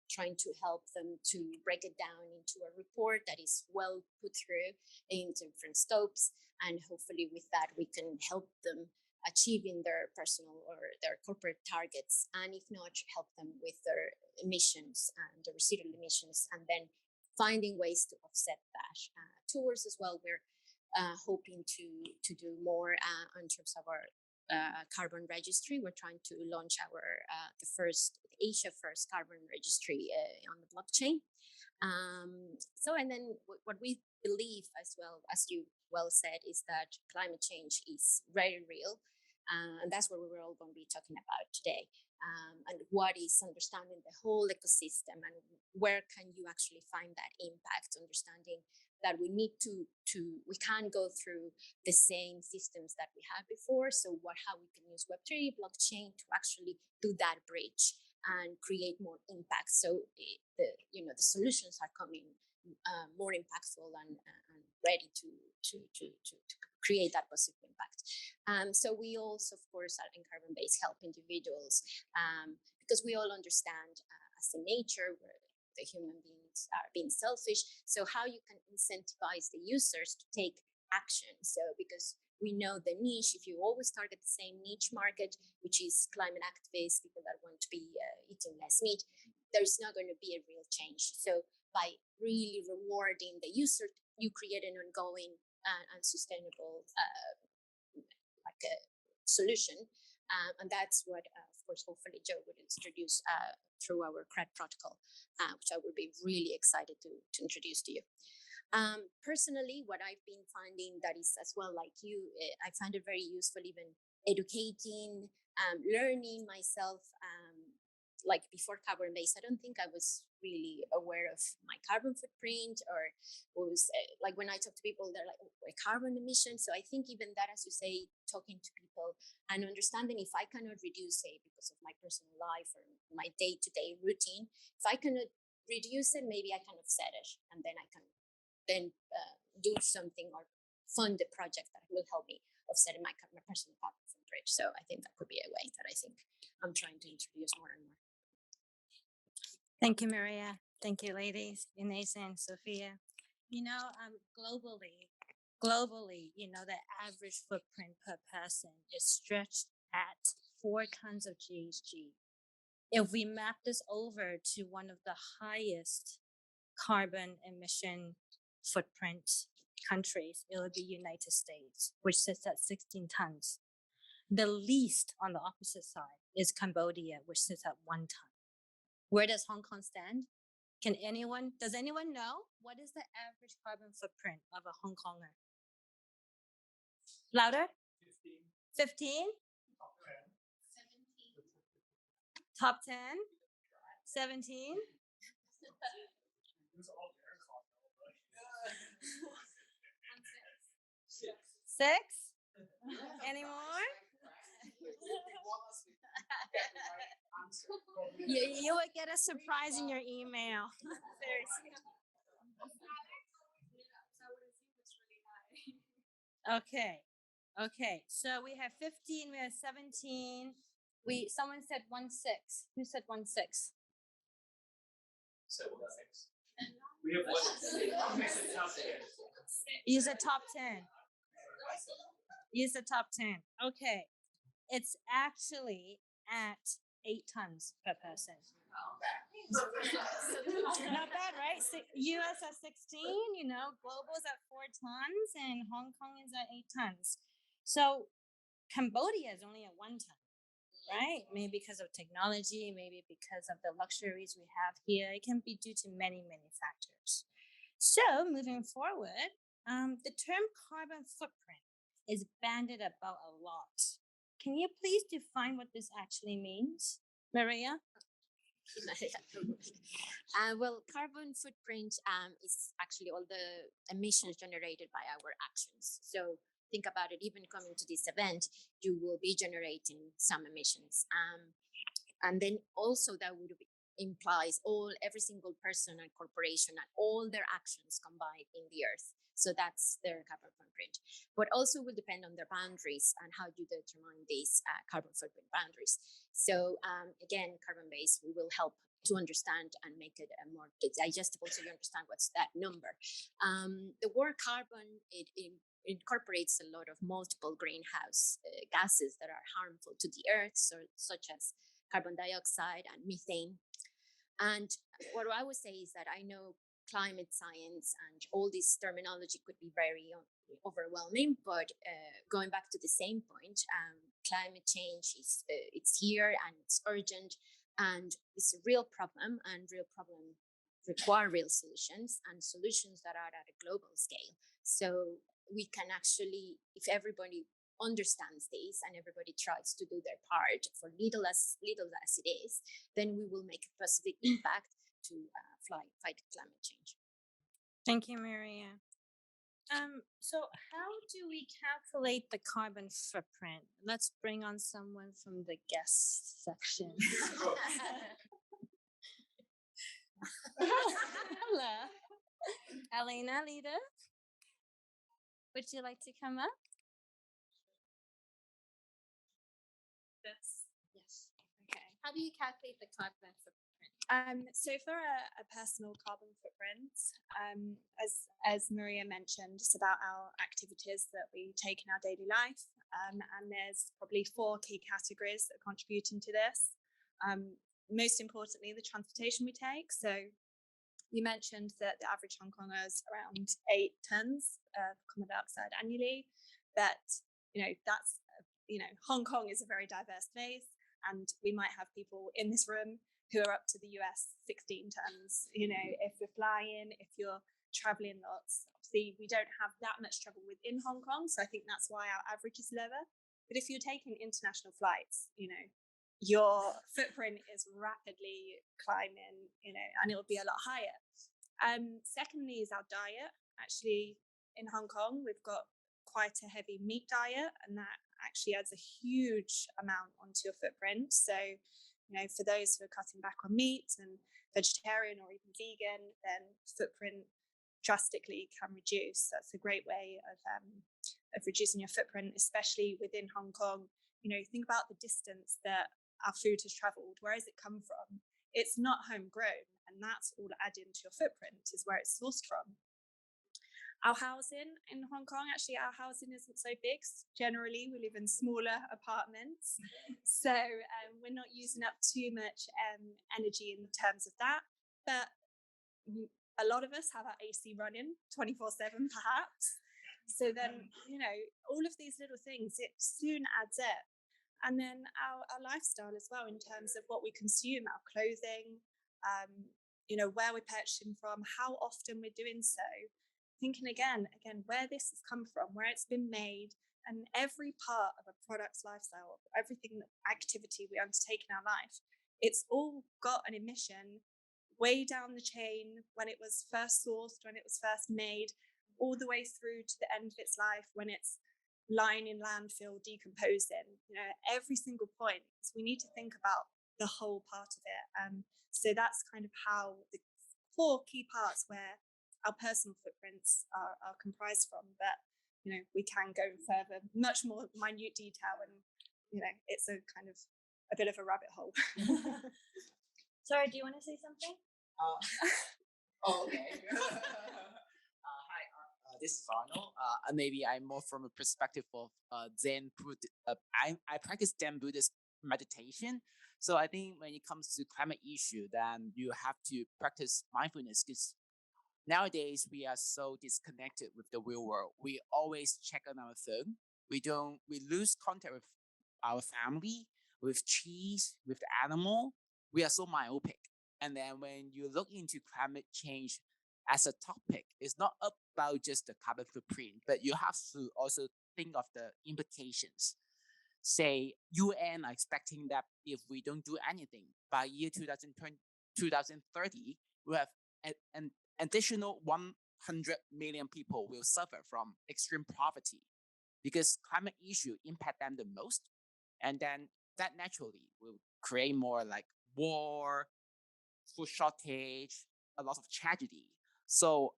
trying to help them to break it down into a report that is well put through in different scopes. And hopefully with that, we can help them achieving their personal or their corporate targets, and if not, help them with their emissions and the residual emissions, and then finding ways to offset that. Tours as well, we're hoping to do more in terms of our carbon registry. We're trying to launch our Asia first carbon registry on the blockchain. And then what we believe as well, as you well said, is that climate change is very real. And that's what we're all going to be talking about today. And what is understanding the whole ecosystem and where can you actually find that impact, understanding that we need we can't go through the same systems that we had before. So how we can use Web3 blockchain to actually do that bridge and create more impact. So the solutions are coming more impactful and ready to create that positive impact. So we also, of course, in Carbonbase help individuals because we all understand as a nature where the human beings are being selfish. So how you can incentivize the users to take action. So because we know the niche, if you always target the same niche market, which is climate activists, people that want to be eating less meat, there's not going to be a real change. So by really rewarding the user, you create an ongoing and sustainable solution. And that's what, of course, hopefully Joe will introduce through our CREDProtocol, which I will be really excited to introduce to you. Personally, what I've been finding that is as well like you, I find it very useful even educating, learning myself. Like before Carbonbase, I don't think I was really aware of my carbon footprint, or was like when I talk to people, they're like, oh, carbon emissions. So I think even that, as you say, talking to people and understanding if I cannot reduce it because of my personal life or my day-to-day routine, if I cannot reduce it, maybe I can offset it, and then I can do something or fund a project that will help me offset my personal carbon footprint. So I think that could be a way that I think I'm trying to introduce more and more. Thank you, Maria. Thank you, ladies, Ines and Sophiya. Globally, globally, the average footprint per person is stretched at 4 tons of GHG. If we map this over to one of the highest carbon emission footprint countries, it would be United States, which sits at 16 tons. The least on the opposite side is Cambodia, which sits at 1 ton. Where does Hong Kong stand? Does anyone know what is the average carbon footprint of a Hong Konger? Louder? 15? Top 10? 17? 6? Any more? You would get a surprise in your email. Okay. So we have 15, we have 17. Someone said 1.6. Who said 1.6? We have 1.6. Use a top 10. Use the top 10. Okay. It's actually at 8 tons per person. Not bad, right? US at 16, global's at 4 tons, and Hong Kong is at 8 tons. So Cambodia is only at 1 ton, right? Maybe because of technology, maybe because of the luxuries we have here. It can be due to many, many factors. So moving forward, the term carbon footprint is bandied about a lot. Can you please define what this actually means, Maria? Well, carbon footprint is actually all the emissions generated by our actions. So think about it, even coming to this event, you will be generating some emissions. And then also that would implies every single person and corporation and all their actions combined in the earth. So that's their carbon footprint. But also will depend on their boundaries and how you determine these carbon footprint boundaries. So again, Carbonbase, we will help to understand and make it more digestible so you understand what's that number. The word carbon, it incorporates a lot of multiple greenhouse gases that are harmful to the earth, such as carbon dioxide and methane. And what I would say is that I know climate science and all this terminology could be very overwhelming, but going back to the same point, climate change is it's here and it's urgent and it's a real problem, and real problem require real solutions and solutions that are at a global scale. So we can actually, if everybody understands this and everybody tries to do their part, for little as it is, then we will make a positive impact to fight climate change. Thank you, Maria. So how do we calculate the carbon footprint? Let's bring on someone from the guest section. Hello. Elena, leader. Would you like to come up? Yes. Okay. How do you calculate the carbon footprint? So for a personal carbon footprint, as Maria mentioned, it's about our activities that we take in our daily life. And there's probably 4 key categories that are contributing to this. Most importantly, the transportation we take. So you mentioned that the average Hong Konger is around 8 tons of carbon dioxide annually. But, that's, Hong Kong is a very diverse place. And we might have people in this room who are up to the US 16 tons. If we're flying, if you're traveling lots, obviously we don't have that much trouble within Hong Kong. So I think that's why our average is lower. But if you're taking international flights, your footprint is rapidly climbing, and it'll be a lot higher. Secondly is our diet. Actually, in Hong Kong, we've got quite a heavy meat diet, and that actually adds a huge amount onto your footprint. So, for those who are cutting back on meat and vegetarian or even vegan, then footprint drastically can reduce. That's a great way of reducing your footprint, especially within Hong Kong. Think about the distance that our food has traveled. Where has it come from? It's not homegrown, and that's all adding to your footprint is where it's sourced from. Our housing in Hong Kong, actually, our housing isn't so big. Generally, we live in smaller apartments. So we're not using up too much energy in terms of that. But a lot of us have our AC running 24/7, perhaps. So then, all of these little things, it soon adds up. And then our lifestyle as well, in terms of what we consume, our clothing, where we're purchasing from, how often we're doing so. Thinking again, where this has come from, where it's been made, and every part of a product's lifestyle, everything, activity we undertake in our life, it's all got an emission way down the chain when it was first sourced, when it was first made, all the way through to the end of its life when it's lying in landfill decomposing. Every single point. So we need to think about the whole part of it. So that's kind of how the 4 key parts where our personal footprints are comprised from. But we can go further, much more minute detail, and it's a kind of a bit of a rabbit hole. Sorry, do you want to say something? Okay. Hi, this is Arnold. Maybe I'm more from a perspective of Zen Buddhist. I practice Zen Buddhist meditation. So I think when it comes to climate issue, then you have to practice mindfulness, because nowadays we are so disconnected with the real world. We always check on our phone. We lose contact with our family, with trees, with the animal. We are so myopic. And then when you look into climate change as a topic, it's not about just the carbon footprint, but you have to also think of the implications. Say UN are expecting that if we don't do anything by year 2030, we have an additional 100 million people will suffer from extreme poverty, because climate issue impact them the most. And then that naturally will create more like war, food shortage, a lot of tragedy. So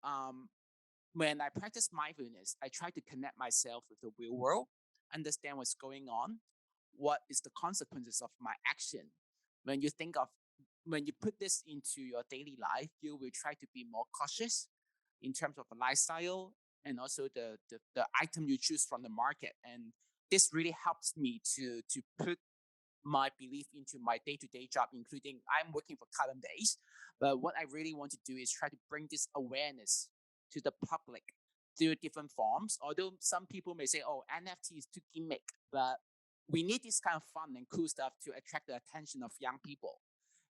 when I practice mindfulness, I try to connect myself with the real world, understand what's going on, what is the consequences of my action. When you put this into your daily life, you will try to be more cautious in terms of the lifestyle and also the item you choose from the market. And this really helps me to put my belief into my day-to-day job, including I'm working for Carbonbase. But what I really want to do is try to bring this awareness to the public through different forms. Although some people may say, oh, NFT is too gimmick, but we need this kind of fun and cool stuff to attract the attention of young people.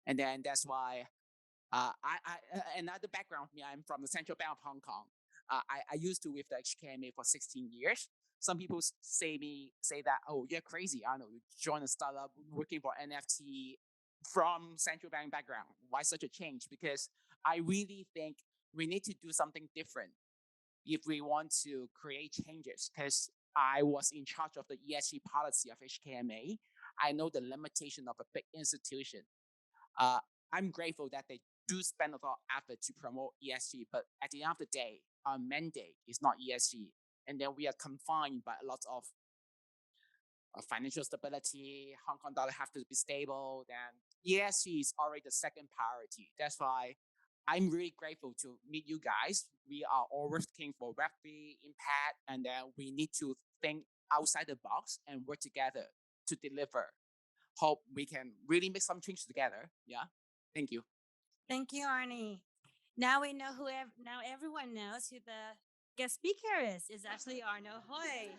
And then that's why another background of me, I'm from the Central Bank of Hong Kong. I used to with the HKMA for 16 years. Some people say that, oh, you're crazy. I don't know, you join a startup working for NFT from central bank background. Why such a change? Because I really think we need to do something different if we want to create changes. Because I was in charge of the ESG policy of HKMA. I know the limitation of a big institution. I'm grateful that they do spend a lot of effort to promote ESG, but at the end of the day, our mandate is not ESG. And then we are confined by a lot of financial stability. Hong Kong dollar have to be stable. Then ESG is already the second priority. That's why I'm really grateful to meet you guys. We are all working for Web3 impact, and then we need to think outside the box and work together to deliver. Hope we can really make some change together. Yeah. Thank you. Thank you, Arnie. Now we know now everyone knows who the guest speaker is. It's actually Arnold Hui.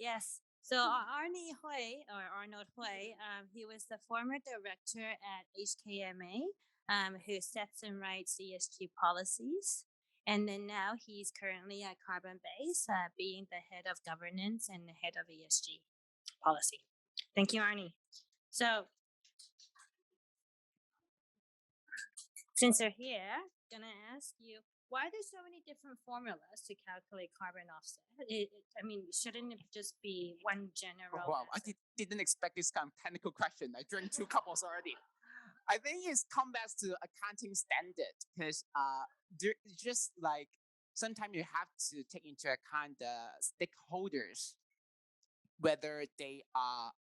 Yes. So Arnie Hui, or Arnold Hui, he was the former director at HKMA, who sets and writes ESG policies. And then now he's currently at Carbonbase, being the head of governance and the head of ESG policy. Thank you, Arnie. So since you're here, gonna ask you, why are there so many different formulas to calculate carbon offset? Shouldn't it just be one general? Wow, I didn't expect this kind of technical question. I drank 2 cups already. I think it's come back to accounting standard, because just like sometimes you have to take into account the stakeholders, whether they are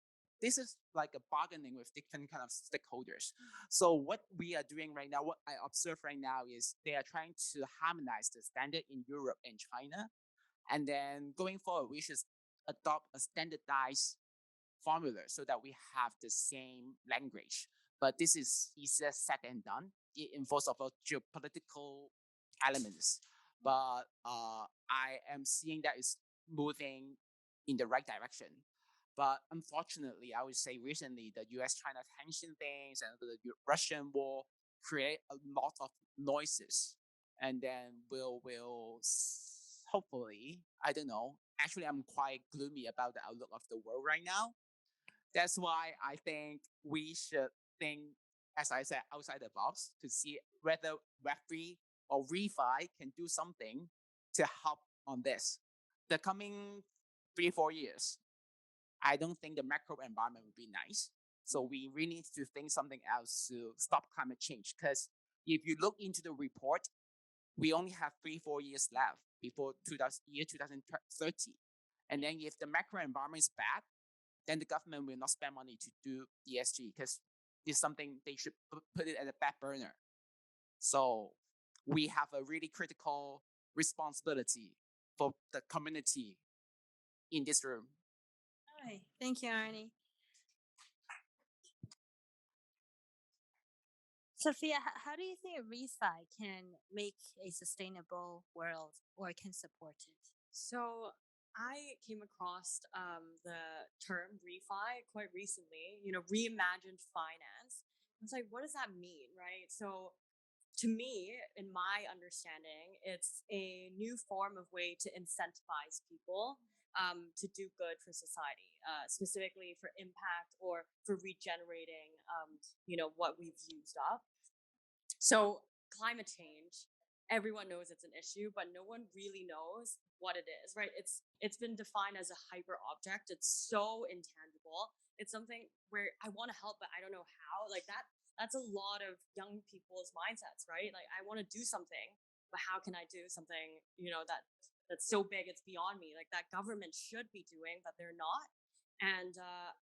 this is like a bargaining with different kind of stakeholders. So what we are doing right now, what I observe right now is they are trying to harmonize the standard in Europe and China. And then going forward, we should adopt a standardized formula so that we have the same language. But this is easier said than done. It involves of geopolitical elements. But I am seeing that it's moving in the right direction. But unfortunately, I would say recently the US-China tension things and the Russian war create a lot of noises, and then will hopefully, I don't know. Actually, I'm quite gloomy about the outlook of the world right now. That's why I think we should think, as I said, outside the box to see whether Web3 or ReFi can do something to help on this. The coming 3-4 years, I don't think the macro environment would be nice. So we really need to think something else to stop climate change. Because if you look into the report, we only have 3-4 years left before 2030. And then if the macro environment is bad, then the government will not spend money to do ESG because it's something they should put it at the back burner. So we have a really critical responsibility for the community in this room. All right. Thank you, Arnie. Sophiya, how do you think ReFi can make a sustainable world or can support it? So I came across the term refi quite recently, reimagined finance. I was like, what does that mean, right? So to me, in my understanding, it's a new form of way to incentivize people to do good for society, specifically for impact or for regenerating, what we've used up. So climate change, everyone knows it's an issue, but no one really knows what it is, right? It's been defined as a hyper object. It's so intangible. It's something where I want to help, but I don't know how. Like that's a lot of young people's mindsets, right? Like I want to do something, but how can I do something, that's so big it's beyond me? Like that government should be doing, but they're not. And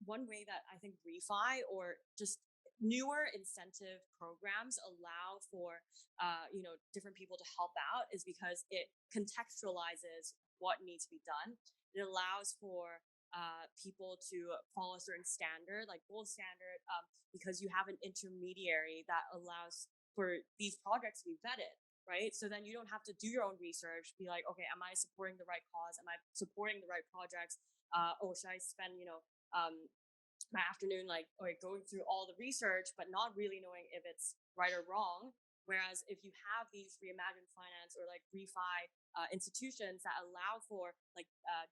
one way that I think refi or just newer incentive programs allow for different people to help out is because it contextualizes what needs to be done. It allows for people to follow a certain standard, like gold standard, because you have an intermediary that allows for these projects to be vetted, right? So then you don't have to do your own research, be like, okay, am I supporting the right cause? Am I supporting the right projects? Or should I spend, my afternoon going through all the research but not really knowing if it's right or wrong? Whereas if you have these reimagined finance or refi institutions that allow for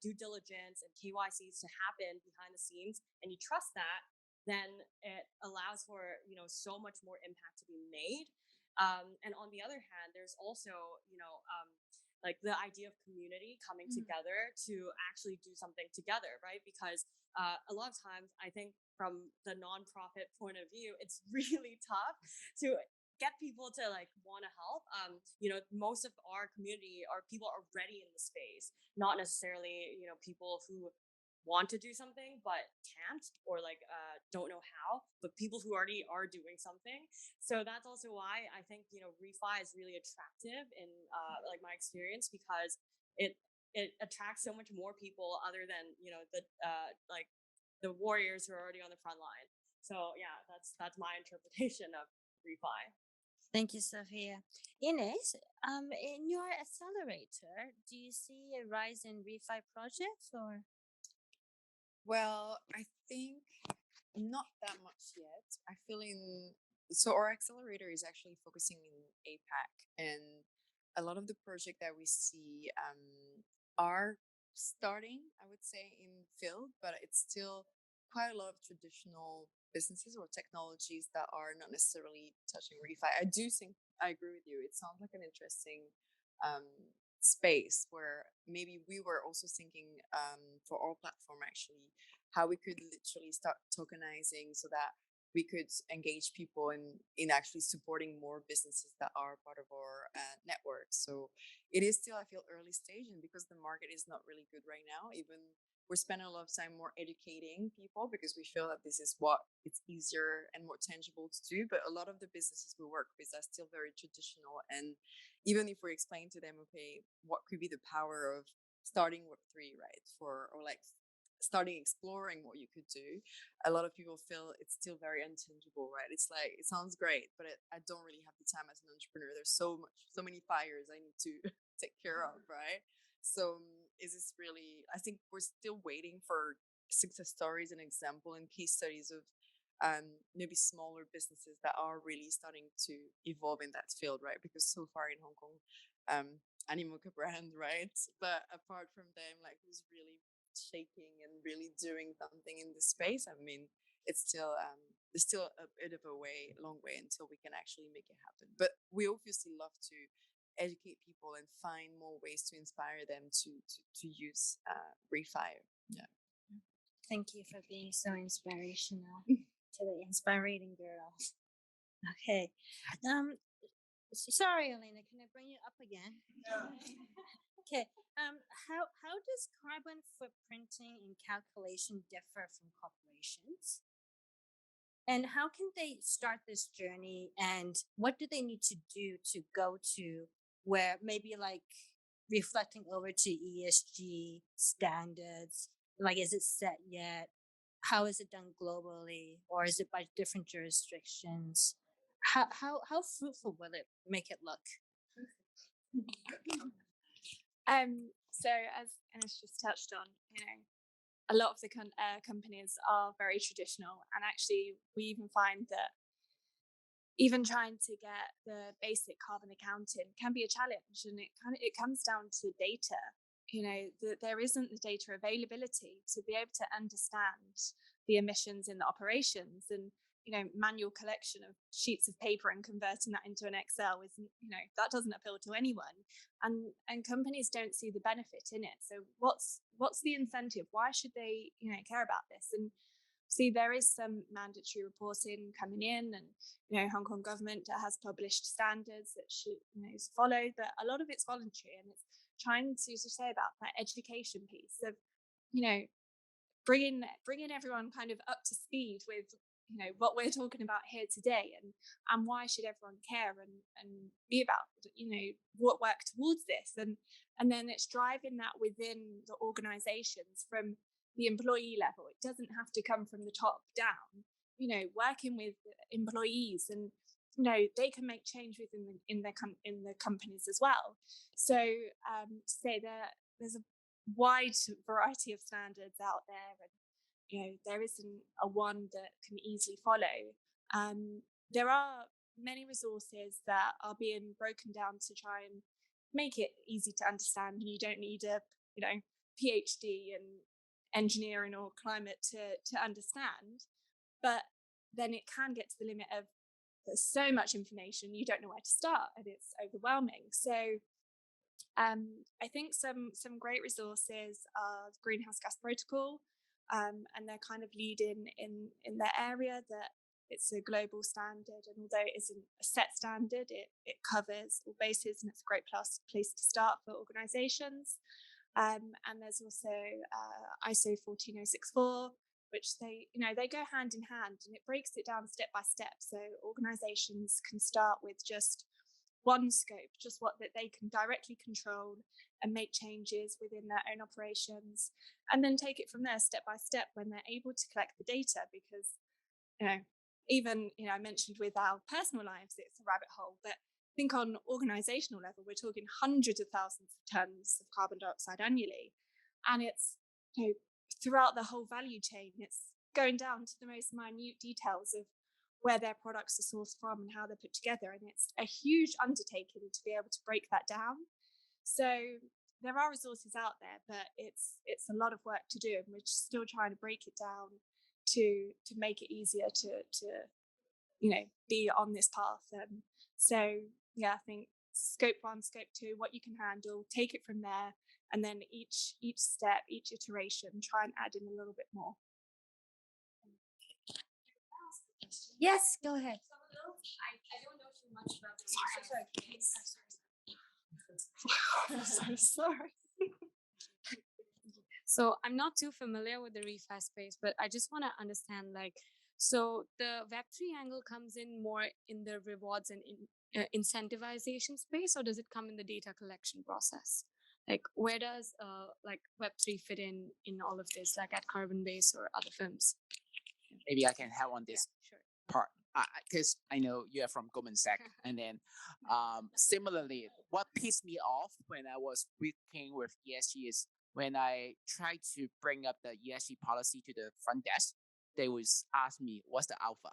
due diligence and KYCs to happen behind the scenes, and you trust that, then it allows for so much more impact to be made. And on the other hand, there's also the idea of community coming together to actually do something together, right? Because a lot of times, I think from the nonprofit point of view, it's really tough to get people to want to help. Most of our community are people already in the space, not necessarily people who want to do something but can't or don't know how, but people who already are doing something. So that's also why I think refi is really attractive in my experience, because it attracts so much more people other than the warriors who are already on the front line. So yeah, that's my interpretation of refi. Thank you, Sophiya. Ines, in your accelerator, do you see a rise in refi projects or? Well, I think not that much yet. So our accelerator is actually focusing in APAC, and a lot of the project that we see are starting, I would say, in field, but it's still quite a lot of traditional businesses or technologies that are not necessarily touching refi. I do think I agree with you. It sounds like an interesting space where maybe we were also thinking for our platform actually how we could literally start tokenizing so that we could engage people in actually supporting more businesses that are part of our network. So it is still, I feel, early stage, and because the market is not really good right now, even we're spending a lot of time more educating people because we feel that this is what it's easier and more tangible to do. But a lot of the businesses we work with are still very traditional. And even if we explain to them, okay, what could be the power of starting Web3, right? Or like starting exploring what you could do, a lot of people feel it's still very intangible, right? It's like, it sounds great, but I don't really have the time as an entrepreneur. There's so many fires I need to take care of, right? So is this really, I think we're still waiting for success stories and example and case studies of maybe smaller businesses that are really starting to evolve in that field, right? Because so far in Hong Kong, Animoca brand, right? But apart from them, like who's really shaking and really doing something in this space, I mean, it's still there's still a bit of a long way until we can actually make it happen. But we obviously love to educate people and find more ways to inspire them to use Refire. Yeah. Thank you for being so inspirational to the inspiring girls. Okay. Sorry, Elena, can I bring you up again? Okay. How does carbon footprinting and calculation differ from corporations? And how can they start this journey? And what do they need to do to go to where maybe like reflecting over to ESG standards? Like, is it set yet? How is it done globally, or is it by different jurisdictions? How fruitful will it make it look? So as Ines just touched on, a lot of the companies are very traditional, and actually we even find that even trying to get the basic carbon accounting can be a challenge, and it comes down to data. There isn't the data availability to be able to understand the emissions in the operations, and manual collection of sheets of paper and converting that into an Excel isn't, that doesn't appeal to anyone, and companies don't see the benefit in it. So what's the incentive? Why should they care about this? And see, there is some mandatory reporting coming in, and Hong Kong government has published standards that should is followed, but a lot of it's voluntary, and it's trying to say about that education piece of bringing everyone kind of up to speed with what we're talking about here today, and why should everyone care and be about what work towards this, and then it's driving that within the organizations from the employee level. It doesn't have to come from the top down, working with employees, and they can make change within in the companies as well. So say that there's a wide variety of standards out there, and there isn't a one that can easily follow. There are many resources that are being broken down to try and make it easy to understand. You don't need a PhD in engineering or climate to understand, but then it can get to the limit of there's so much information you don't know where to start, and it's overwhelming. So I think some great resources are the Greenhouse Gas Protocol, and they're kind of leading in their area, that it's a global standard, and although it isn't a set standard, it covers all bases, and it's a great place to start for organizations. And there's also ISO 14064, which they go hand in hand, and it breaks it down step by step. So organizations can start with just one scope, just what that they can directly control and make changes within their own operations, and then take it from there step by step when they're able to collect the data. Because even I mentioned with our personal lives, it's a rabbit hole, but I think on organizational level, we're talking hundreds of thousands of tons of carbon dioxide annually. And it's throughout the whole value chain, it's going down to the most minute details of where their products are sourced from and how they're put together. And it's a huge undertaking to be able to break that down. So there are resources out there, but it's a lot of work to do, and we're still trying to break it down to make it easier to be on this path. So yeah, I think scope 1, scope 2, what you can handle, take it from there, and then each step, each iteration, try and add in a little bit more. Yes, go ahead. I don't know too much about the So sorry. So I'm not too familiar with the refi space, but I just want to understand, like, so the Web3 angle comes in more in the rewards and incentivization space, or does it come in the data collection process? Like, where does like Web3 fit in all of this, like at Carbonbase or other firms? Maybe I can help on this Sure. part because I know you are from Goldman Sachs, and then similarly, what pissed me off when I was working with ESG is when I tried to bring up the ESG policy to the front desk, they would ask me, "What's the alpha?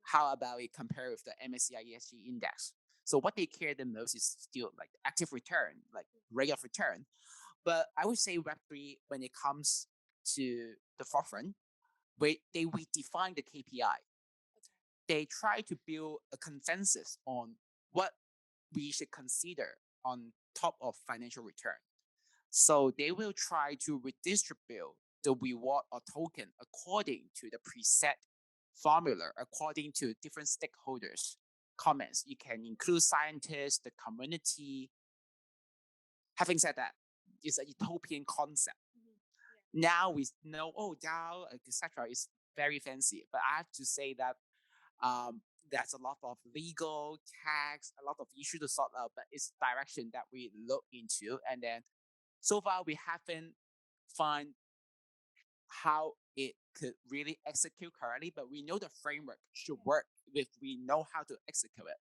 How about we compare with the MSCI ESG index?" So what they care the most is still like active return, like rate of return. But I would say Web3, when it comes to the forefront, they redefine the KPI. They try to build a consensus on what we should consider on top of financial return. So they will try to redistribute the reward or token according to the preset formula, according to different stakeholders' comments. You can include scientists, the community. Having said that, it's a utopian concept. Now we know, DAO, etc., is very fancy. But I have to say that there's a lot of legal, tax, a lot of issues to sort out, but it's direction that we look into. And then so far, we haven't found how it could really execute correctly, but we know the framework should work if we know how to execute it.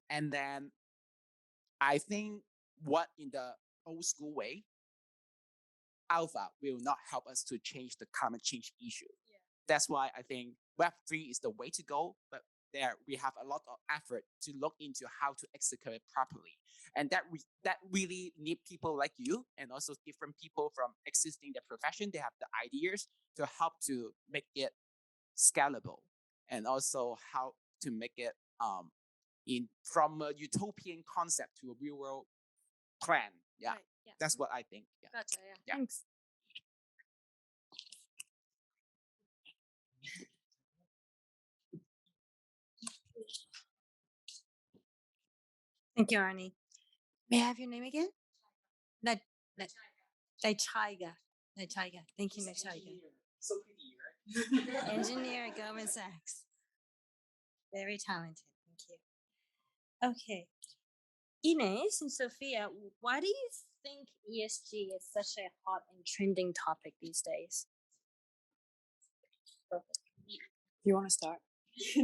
And then I think what in the old school way, alpha will not help us to change the climate change issue. Yeah. That's why I think Web3 is the way to go, but there we have a lot of effort to look into how to execute it properly. And that really need people like you and also different people from existing the profession. They have the ideas to help to make it scalable and also how to make it from a utopian concept to a real world plan. Yeah. Right. Yeah. That's what I think. Yeah. Gotcha. Yeah. Thanks. Thank you, Arnie. May I have your name again? Chaiga. Thank you, Chaiga. So pretty, right? Engineer at Goldman Sachs. Very talented. Thank you. Okay. Ines and Sophiya, why do you think ESG is such a hot and trending topic these days? Perfect. You want to start? Go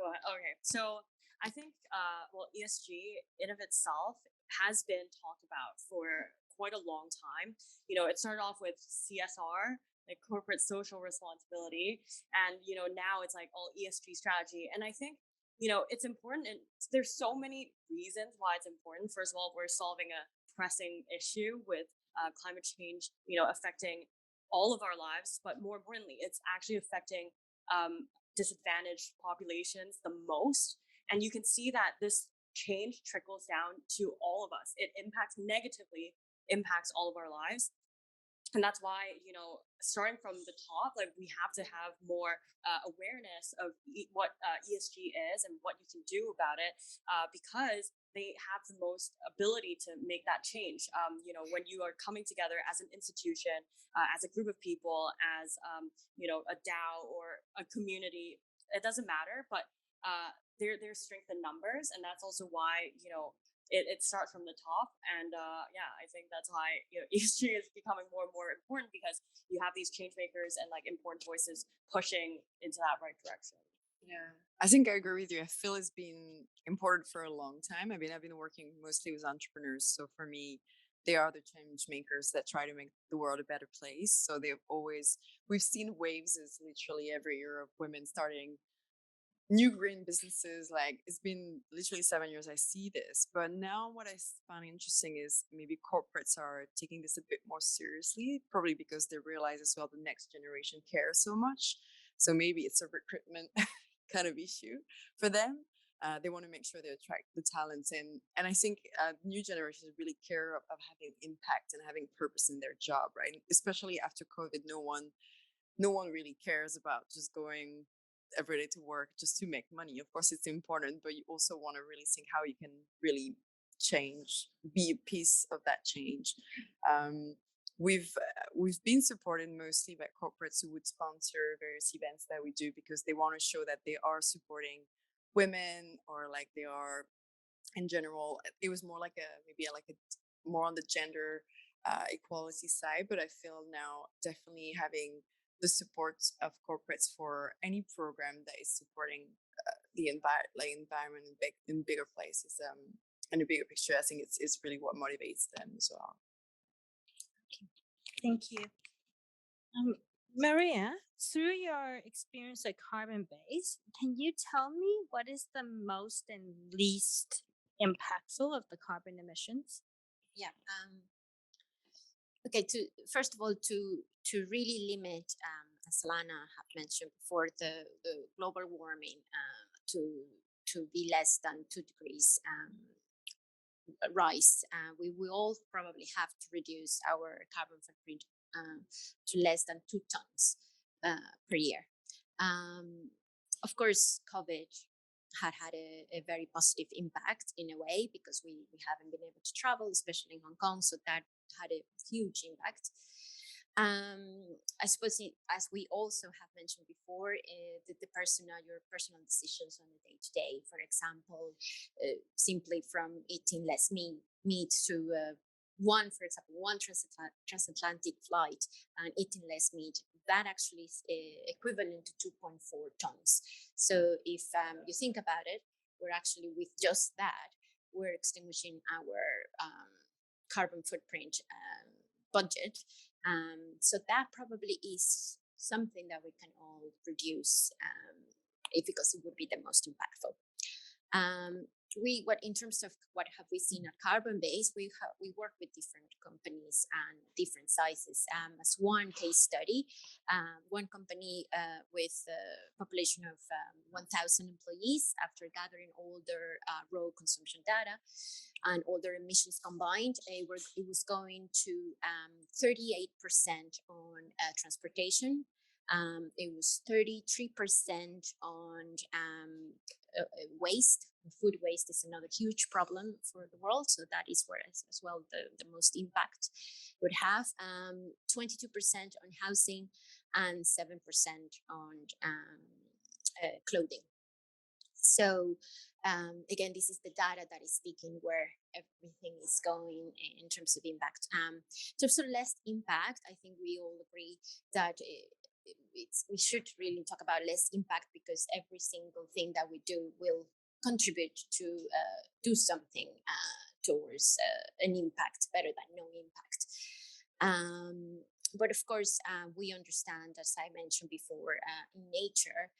ahead. Okay. So I think, ESG in of itself has been talked about for quite a long time. It started off with CSR, like corporate social responsibility, and now it's like all ESG strategy. And I think it's important, and there's so many reasons why it's important. First of all, we're solving a pressing issue with climate change, affecting all of our lives, but more importantly, it's actually affecting disadvantaged populations the most. And you can see that this change trickles down to all of us. It impacts all of our lives. And that's why, starting from the top, like we have to have more awareness of what ESG is and what you can do about it, because they have the most ability to make that change. When you are coming together as an institution, as a group of people, as a DAO or a community, it doesn't matter. But there's strength in numbers, and that's also why it starts from the top. And I think that's why ESG is becoming more and more important, because you have these change makers and like important voices pushing into that right direction. Yeah, I think I agree with you. I feel it's been important for a long time. I've been working mostly with entrepreneurs, so for me, they are the change makers that try to make the world a better place. So we've seen waves is literally every year of women starting new green businesses. Like it's been literally 7 years I see this. But now what I find interesting is maybe corporates are taking this a bit more seriously, probably because they realize as well the next generation cares so much. So maybe it's a recruitment kind of issue for them. They want to make sure they attract the talents in. And I think new generations really care of having impact and having purpose in their job, right? Especially after COVID, no one really cares about just going every day to work just to make money. Of course, it's important, but you also want to really think how you can really change, be a piece of that change. We've been supported mostly by corporates who would sponsor various events that we do because they want to show that they are supporting women, or like they are in general. It was more like a more on the gender equality side, but I feel now definitely having the support of corporates for any program that is supporting the environment in bigger places, in a bigger picture. I think it's really what motivates them as well. Thank you. Maria, through your experience at Carbonbase, can you tell me what is the most and least impactful of the carbon emissions? Yeah. Okay. First of all, to really limit, as Lana have mentioned before, the global warming to be less than 2 degrees rise, we will all probably have to reduce our carbon footprint to less than 2 tons per year. Of course, COVID had a very positive impact in a way, because we haven't been able to travel, especially in Hong Kong. So that had a huge impact. I suppose, as we also have mentioned before, your personal decisions on a day-to-day. For example, simply from eating less meat to one transatlantic flight and eating less meat, that actually is equivalent to 2.4 tons. So if you think about it, we're actually, with just that, we're extinguishing our carbon footprint budget. So that probably is something that we can all reduce, because it would be the most impactful. In terms of what have we seen at Carbonbase, we work with different companies and different sizes. As one case study, one company with a population of 1,000 employees, after gathering all their raw consumption data and all their emissions combined, it was going to 38% on transportation. It was 33% on waste. Food waste is another huge problem for the world, so that is where as well the most impact would have. 22% on housing and 7% on clothing. So again, this is the data that is speaking where everything is going in terms of impact. In terms of less impact, I think we all agree that we should really talk about less impact, because every single thing that we do will contribute to do something towards an impact better than no impact. But of course, we understand, as I mentioned before, in nature,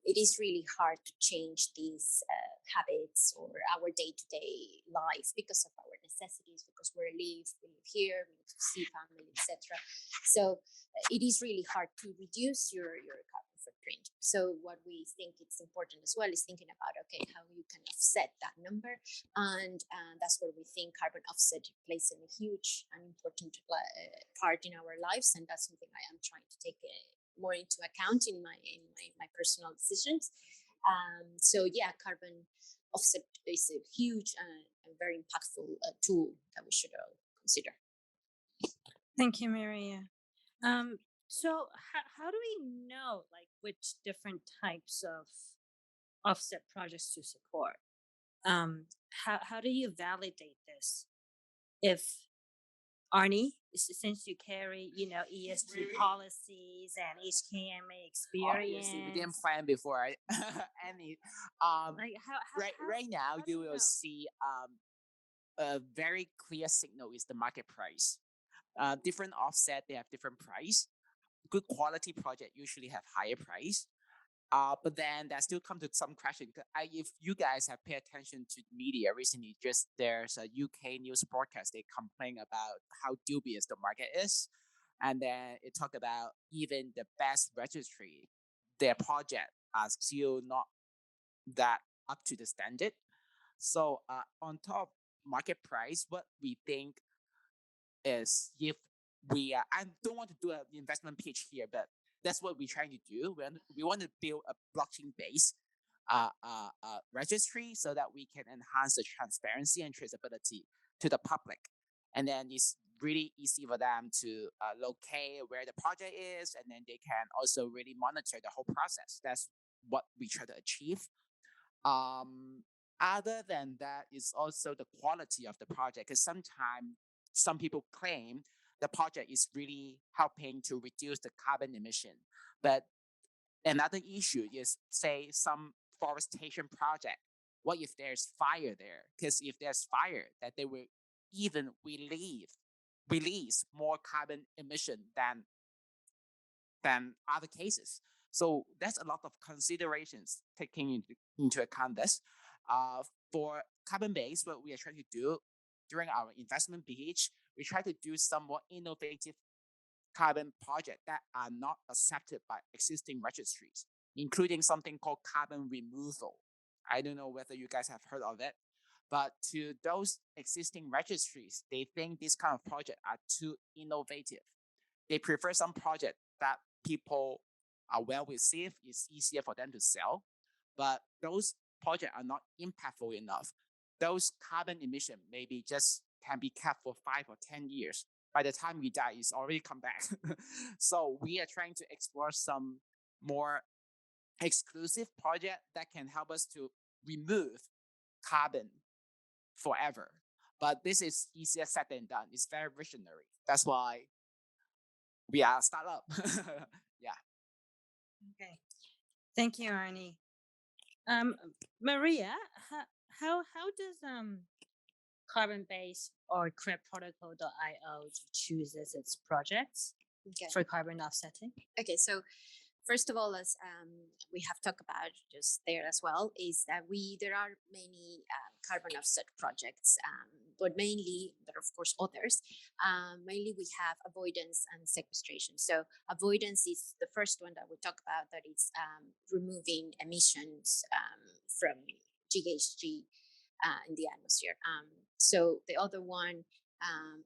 it is really hard to change these habits or our day-to-day life because of our necessities, because we live here, we need to see family, etc. So it is really hard to reduce your carbon footprint. So what we think it's important as well is thinking about, okay, how you can offset that number. And that's where we think carbon offset plays a huge and important part in our lives. And that's something I am trying to take more into account in my personal decisions. So yeah, carbon offset is a huge and very impactful tool that we should all consider. Thank you, Maria. So how do we know which different types of offset projects to support? How do you validate this? If Arnie, since you carry, ESG policies and HKMA experience. Obviously, we didn't plan before any. Right now, you will see a very clear signal is the market price. Different offset, they have different price. Good quality project usually have higher price. But then that still come to some question. If you guys have paid attention to media recently, just there's a UK news broadcast, they complain about how dubious the market is. And then it talked about even the best registry, their project are still not that up to the standard. So on top market price, what we think is if we I don't want to do an investment pitch here, but that's what we're trying to do. We want to build a blockchain base registry so that we can enhance the transparency and traceability to the public. And then it's really easy for them to locate where the project is, and then they can also really monitor the whole process. That's what we try to achieve. Other than that is also the quality of the project, because sometimes some people claim the project is really helping to reduce the carbon emission. But another issue is, say, some forestation project. What if there's fire there? Because if there's fire, that they will even release more carbon emission than other cases. So that's a lot of considerations taking into account this. For Carbonbase, what we are trying to do during our investment pitch, we try to do some more innovative carbon projects that are not accepted by existing registries, including something called carbon removal. I don't know whether you guys have heard of it, but to those existing registries, they think this kind of project are too innovative. They prefer some project that people are well received, it's easier for them to sell, but those projects are not impactful enough. Those carbon emission maybe just can be kept for 5 or 10 years. By the time we die, it's already come back. So we are trying to explore some more exclusive project that can help us to remove carbon forever. But this is easier said than done. It's very visionary. That's why we are a startup. Yeah. Okay. Thank you, Arnie. Maria, how does Carbonbase or CREDProtocol.io chooses its projects for carbon offsetting? Okay, so first of all, as we have talked about just there as well, is that there are many carbon offset projects, but mainly there are of course others. Mainly we have avoidance and sequestration. So avoidance is the first one that we talk about, that is removing emissions from GHG in the atmosphere. So the other one,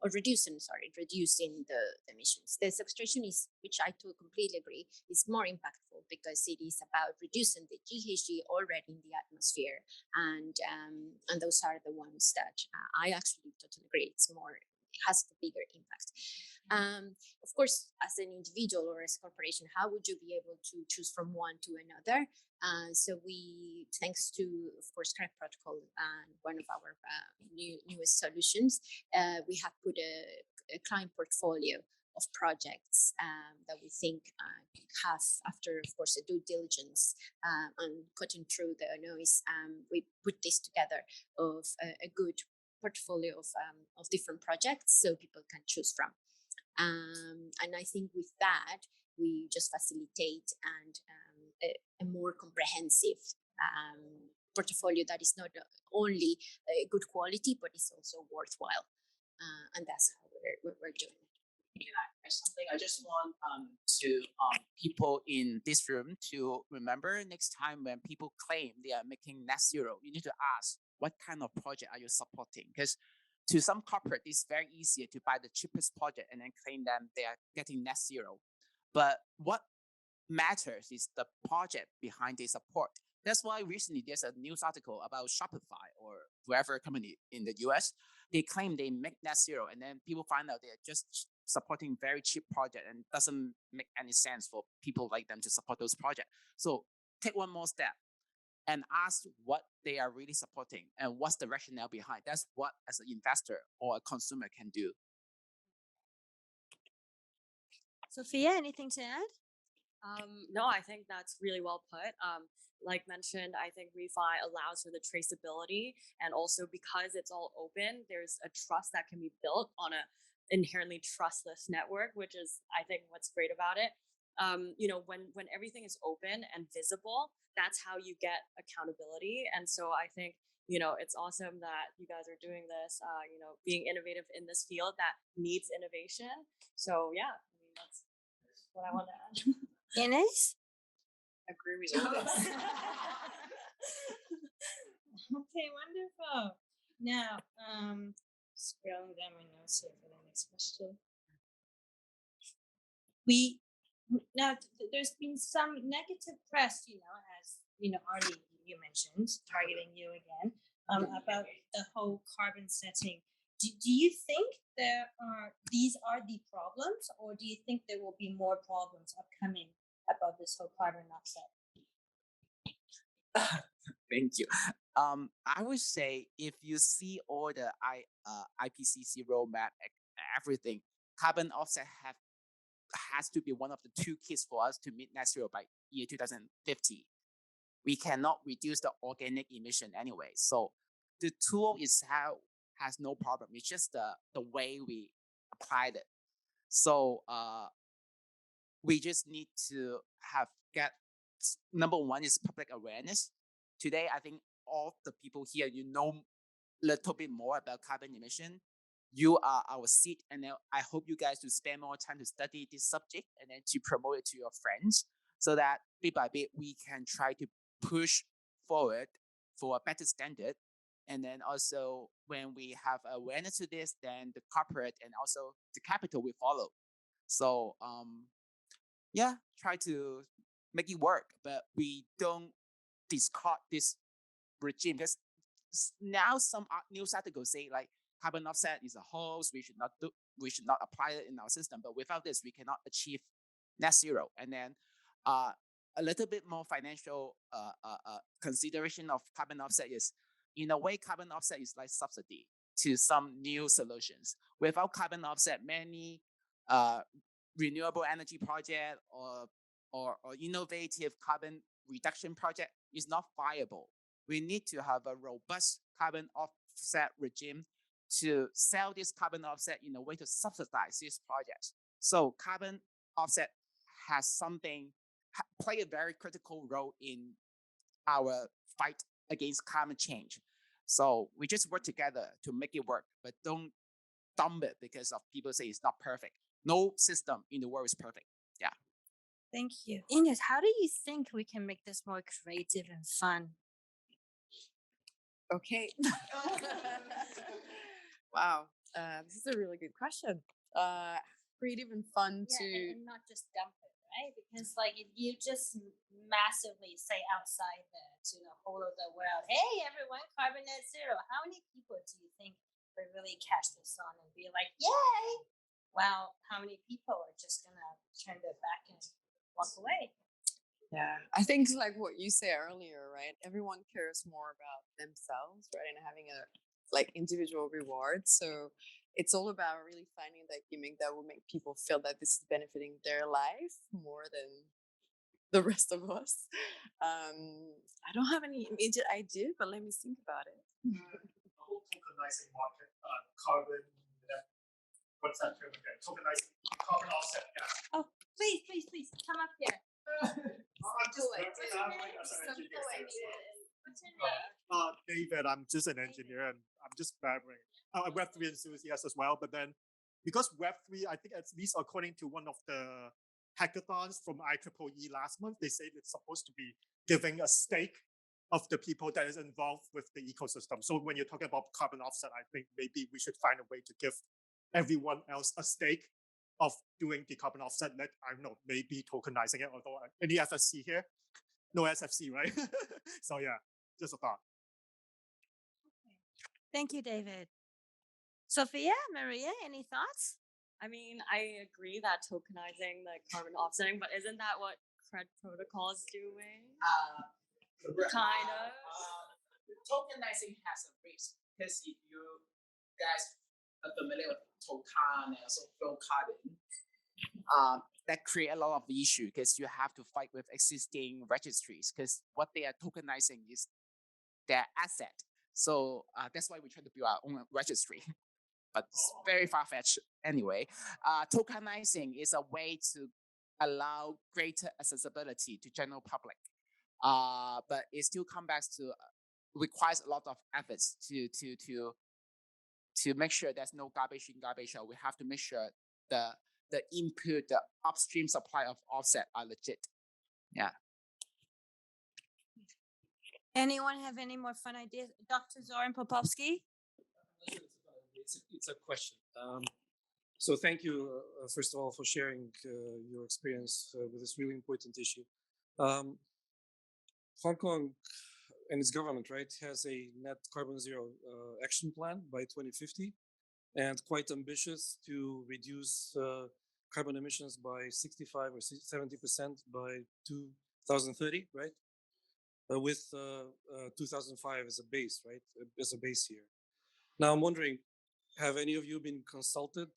or reducing the emissions. The sequestration is, which I too completely agree, is more impactful because it is about reducing the GHG already in the atmosphere, and those are the ones that I actually totally agree. It has the bigger impact. Of course, as an individual or as a corporation, how would you be able to choose from one to another? So we, thanks to, of course, CREDProtocol and one of our newest solutions, we have put a client portfolio of projects that we think have, after, of course, a due diligence and cutting through the noise, we put this together of a good portfolio of different projects so people can choose from. And I think with that, we just facilitate and a more comprehensive portfolio that is not only good quality, but is also worthwhile. And that's how we're doing it. Yeah, something I just want to people in this room to remember next time when people claim they are making net zero, you need to ask, what kind of project are you supporting? Because to some corporate, it's very easy to buy the cheapest project and then claim them they are getting net zero. But what matters is the project behind the support. That's why recently there's a news article about Shopify or whoever company in the US. They claim they make net zero, and then people find out they're just supporting very cheap project, and it doesn't make any sense for people like them to support those projects. So take one more step and ask what they are really supporting and what's the rationale behind. That's what, as an investor or a consumer, can do. Sophiya, anything to add? No, I think that's really well put. Like mentioned, I think refi allows for the traceability, and also because it's all open, there's a trust that can be built on a inherently trustless network, which is, I think, what's great about it. When everything is open and visible, that's how you get accountability. And so I think, it's awesome that you guys are doing this, being innovative in this field that needs innovation. So yeah, I mean, that's what I want to add. Ines? Agree with all this. Okay, wonderful. Now, scrolling down my notes here for the next question. There's been some negative press, as Arnie you mentioned, targeting you again, about the whole carbon setting. Do you think these are the problems, or do you think there will be more problems upcoming about this whole carbon offset? Thank you. I would say if you see all the IPCC roadmap, everything, carbon offset has to be one of the two keys for us to meet net zero by year 2050. We cannot reduce the organic emission anyway. So the tool itself has no problem. It's just the way we applied it. So we just need to get number one is public awareness. Today, I think all the people here, you know a little bit more about carbon emission. You are our seed, and I hope you guys to spend more time to study this subject and then to promote it to your friends, so that bit by bit we can try to push forward for a better standard. And then also when we have awareness to this, then the corporate and also the capital will follow. So try to make it work, but we don't discard this regime, because now some news articles say like carbon offset is a hoax, we should not apply it in our system. But without this, we cannot achieve net zero. And then a little bit more financial consideration of carbon offset is, in a way, carbon offset is like subsidy to some new solutions. Without carbon offset, many renewable energy project or innovative carbon reduction project is not viable. We need to have a robust carbon offset regime to sell this carbon offset in a way to subsidize these projects. So carbon offset has play a very critical role in our fight against climate change. So we just work together to make it work, but don't dump it because of people say it's not perfect. No system in the world is perfect. Yeah. Thank you. Ines, how do you think we can make this more creative and fun? Okay. Wow. This is a really good question. Creative and fun and not just dump it, right? Because like if you just massively say outside to the whole of the world, hey everyone, carbon net zero, how many people do you think would really catch this on and be like, yay? Well, how many people are just gonna turn their back and walk away? Yeah, I think like what you said earlier, right? Everyone cares more about themselves, right? And having a like individual reward. So it's all about really finding that gimmick that will make people feel that this is benefiting their life more than the rest of us. I don't have any immediate idea, but let me think about it. Whole tokenizing market, carbon, what's that term again? Tokenizing carbon offset. Yeah. Oh, please come up here. David, I'm just an engineer and I'm just babbling. I'm a Web3 enthusiast as well, but then because Web3, I think at least according to one of the hackathons from IEEE last month, they say it's supposed to be giving a stake of the people that is involved with the ecosystem. So when you're talking about carbon offset, I think maybe we should find a way to give everyone else a stake of doing the carbon offset. I don't know, maybe tokenizing it, although any SFC here? No SFC, right? So yeah, just a thought. Thank you, David. Sophiya, Maria, any thoughts? I mean, I agree that tokenizing the carbon offsetting, but isn't that what CREDProtocol is doing? Kind of. Tokenizing has a risk, because if you guys are familiar with token and also flow carbon, that create a lot of issue because you have to fight with existing registries, because what they are tokenizing is their asset. So that's why we try to build our own registry. But it's very far-fetched anyway. Tokenizing is a way to allow greater accessibility to general public. But it still comes back to requires a lot of efforts to make sure there's no garbage in, garbage out. We have to make sure the input, the upstream supply of offset are legit. Yeah. Anyone have any more fun ideas? Dr. Zoran Popovsky? It's a question. So thank you, first of all, for sharing your experience with this really important issue. Hong Kong and its government, right, has a net carbon zero action plan by 2050, and quite ambitious to reduce carbon emissions by 65 or 70% by 2030, right? With 2005 as a base, right? As a base year. Now I'm wondering, have any of you been consulted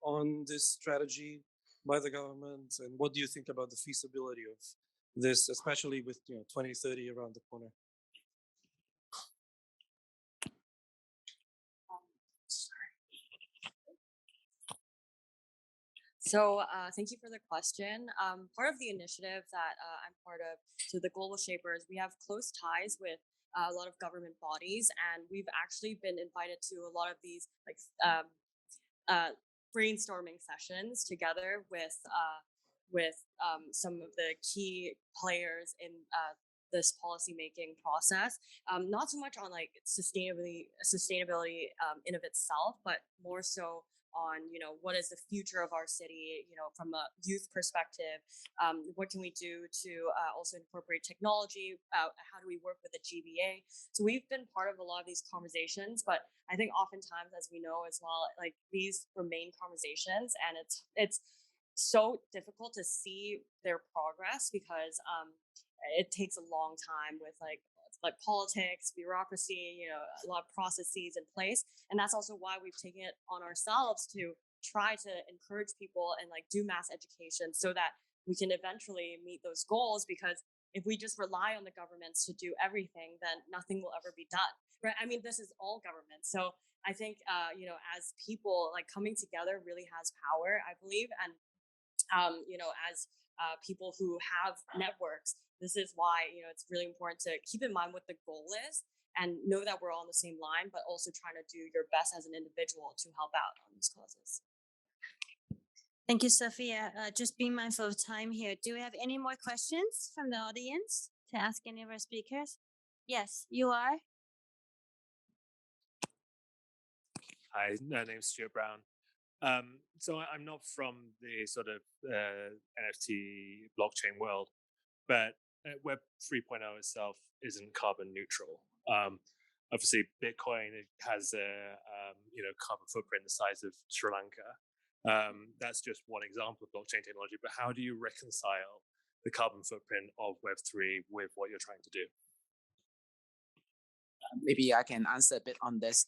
on this strategy by the government, and what do you think about the feasibility of this, especially with 2030 around the corner? So thank you for the question. Part of the initiative that I'm part of, so the Global Shapers, we have close ties with a lot of government bodies, and we've actually been invited to a lot of these like brainstorming sessions together with some of the key players in this policy making process. Not so much on like sustainability in of itself, but more so on what is the future of our city, from a youth perspective. What can we do to also incorporate technology? How do we work with the GBA? So we've been part of a lot of these conversations, but I think oftentimes, as we know as well, like these remain conversations, and it's so difficult to see their progress because it takes a long time with like politics, bureaucracy, a lot of processes in place. And that's also why we've taken it on ourselves to try to encourage people and like do mass education so that we can eventually meet those goals. Because if we just rely on the governments to do everything, then nothing will ever be done, right? I mean, this is all government. So I think, as people, like coming together really has power, I believe. And, as people who have networks, this is why it's really important to keep in mind what the goal is and know that we're all on the same line, but also trying to do your best as an individual to help out on these causes. Thank you, Sophiya. Just being mindful of time here. Do we have any more questions from the audience to ask any of our speakers? Yes, you are. Hi, my name's Stuart Brown. So I'm not from the sort of NFT blockchain world, but Web 3.0 itself isn't carbon neutral. Obviously, Bitcoin has a carbon footprint the size of Sri Lanka. That's just one example of blockchain technology. But how do you reconcile the carbon footprint of Web 3 with what you're trying to do? Maybe I can answer a bit on this.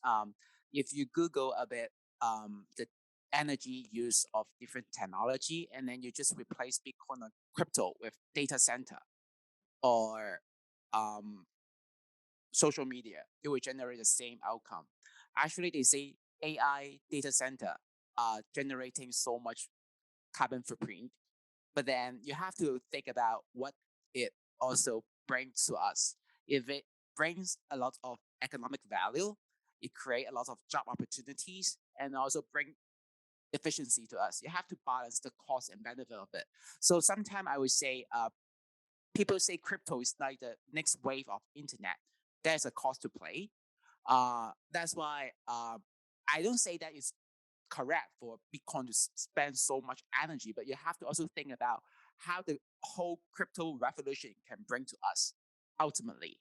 If you Google a bit the energy use of different technology, and then you just replace Bitcoin or crypto with data center or social media, it will generate the same outcome. Actually, they say AI data center are generating so much carbon footprint, but then you have to think about what it also brings to us. If it brings a lot of economic value, it creates a lot of job opportunities and also bring efficiency to us. You have to balance the cost and benefit of it. So sometimes I would say, people say crypto is like the next wave of internet. There's a cost to play. That's why I don't say that it's correct for Bitcoin to spend so much energy, but you have to also think about how the whole crypto revolution can bring to us ultimately.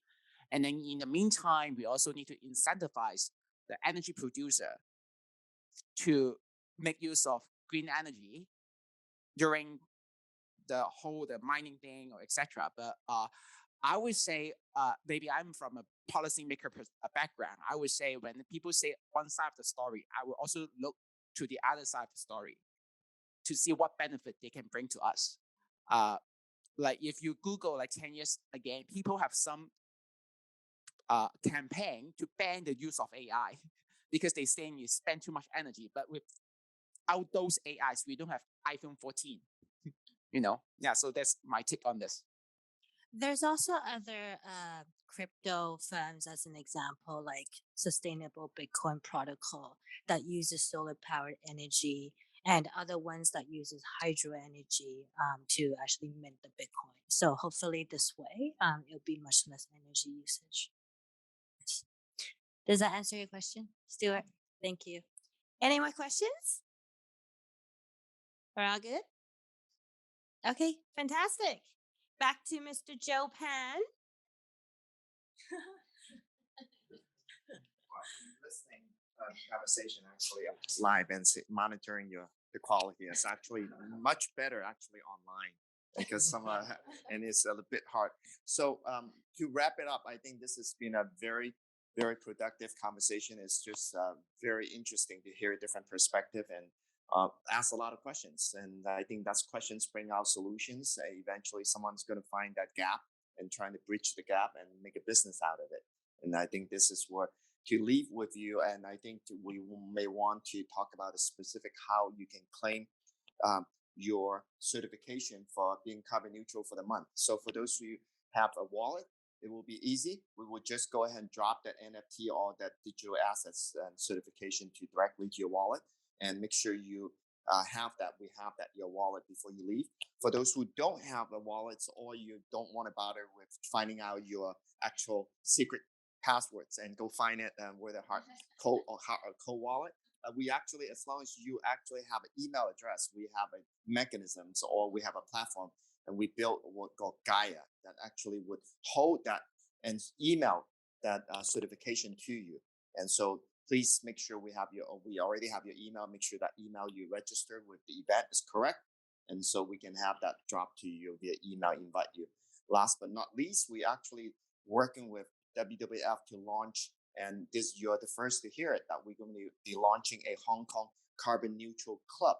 And then in the meantime, we also need to incentivize the energy producer to make use of green energy during the mining thing or etc. But I would say maybe I'm from a policymaker background. I would say when people say one side of the story, I will also look to the other side of the story to see what benefit they can bring to us. Like if you Google like 10 years again, people have some campaign to ban the use of AI because they saying you spend too much energy. But without those AIs, we don't have iPhone 14. Yeah. So that's my take on this. There's also other crypto firms, as an example, like Sustainable Bitcoin Protocol that uses solar powered energy, and other ones that uses hydro energy to actually mint the Bitcoin. So hopefully this way, it'll be much less energy usage. Does that answer your question, Stuart? Thank you. Any more questions? We're all good? Okay, fantastic. Back to Mr. Joe Pan. a conversation actually live and monitoring the quality. It's actually much better actually online because and it's a little bit hard. So to wrap it up, I think this has been a very, very productive conversation. It's just very interesting to hear a different perspective and ask a lot of questions. And I think that's questions bring out solutions. Eventually, someone's going to find that gap and trying to bridge the gap and make a business out of it. And I think this is what to leave with you. And I think we may want to talk about a specific how you can claim your certification for being carbon neutral for the month. So for those who have a wallet, it will be easy. We will just go ahead and drop that NFT or that digital assets certification directly to your wallet, and make sure you have that. We have that in your wallet before you leave. For those who don't have a wallet or you don't want to bother with finding out your actual secret passwords and go find it with a hard code or cold wallet. We actually, as long as you actually have an email address, we have a mechanisms or we have a platform, and we built what called Gaia that actually would hold that and email that certification to you. And so please make sure we already have your email. Make sure that email you register with the event is correct. And so we can have that drop to you via email, invite you. Last but not least, we actually working with WWF to launch, and you're the first to hear it, that we're going to be launching a Hong Kong carbon neutral club.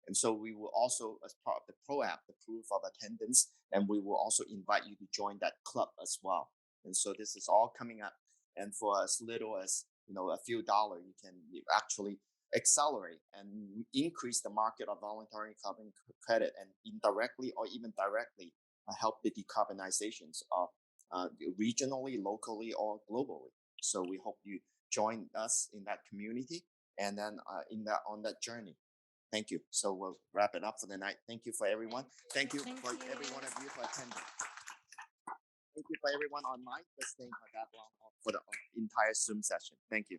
And so we will also, as part of the Pro app, the proof of attendance, and we will also invite you to join that club as well. And so this is all coming up. And for as little as a few dollars, you can actually accelerate and increase the market of voluntary carbon credit, and indirectly or even directly help the decarbonizations of regionally, locally, or globally. So we hope you join us in that community and then on that journey. Thank you. So we'll wrap it up for the night. Thank you for everyone. Thank you for every one of you for attending. Thank you for everyone online for staying for that long for the entire Zoom session. Thank you.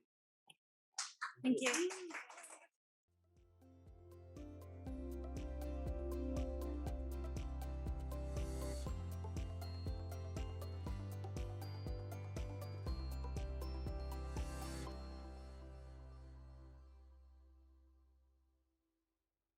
Thank you.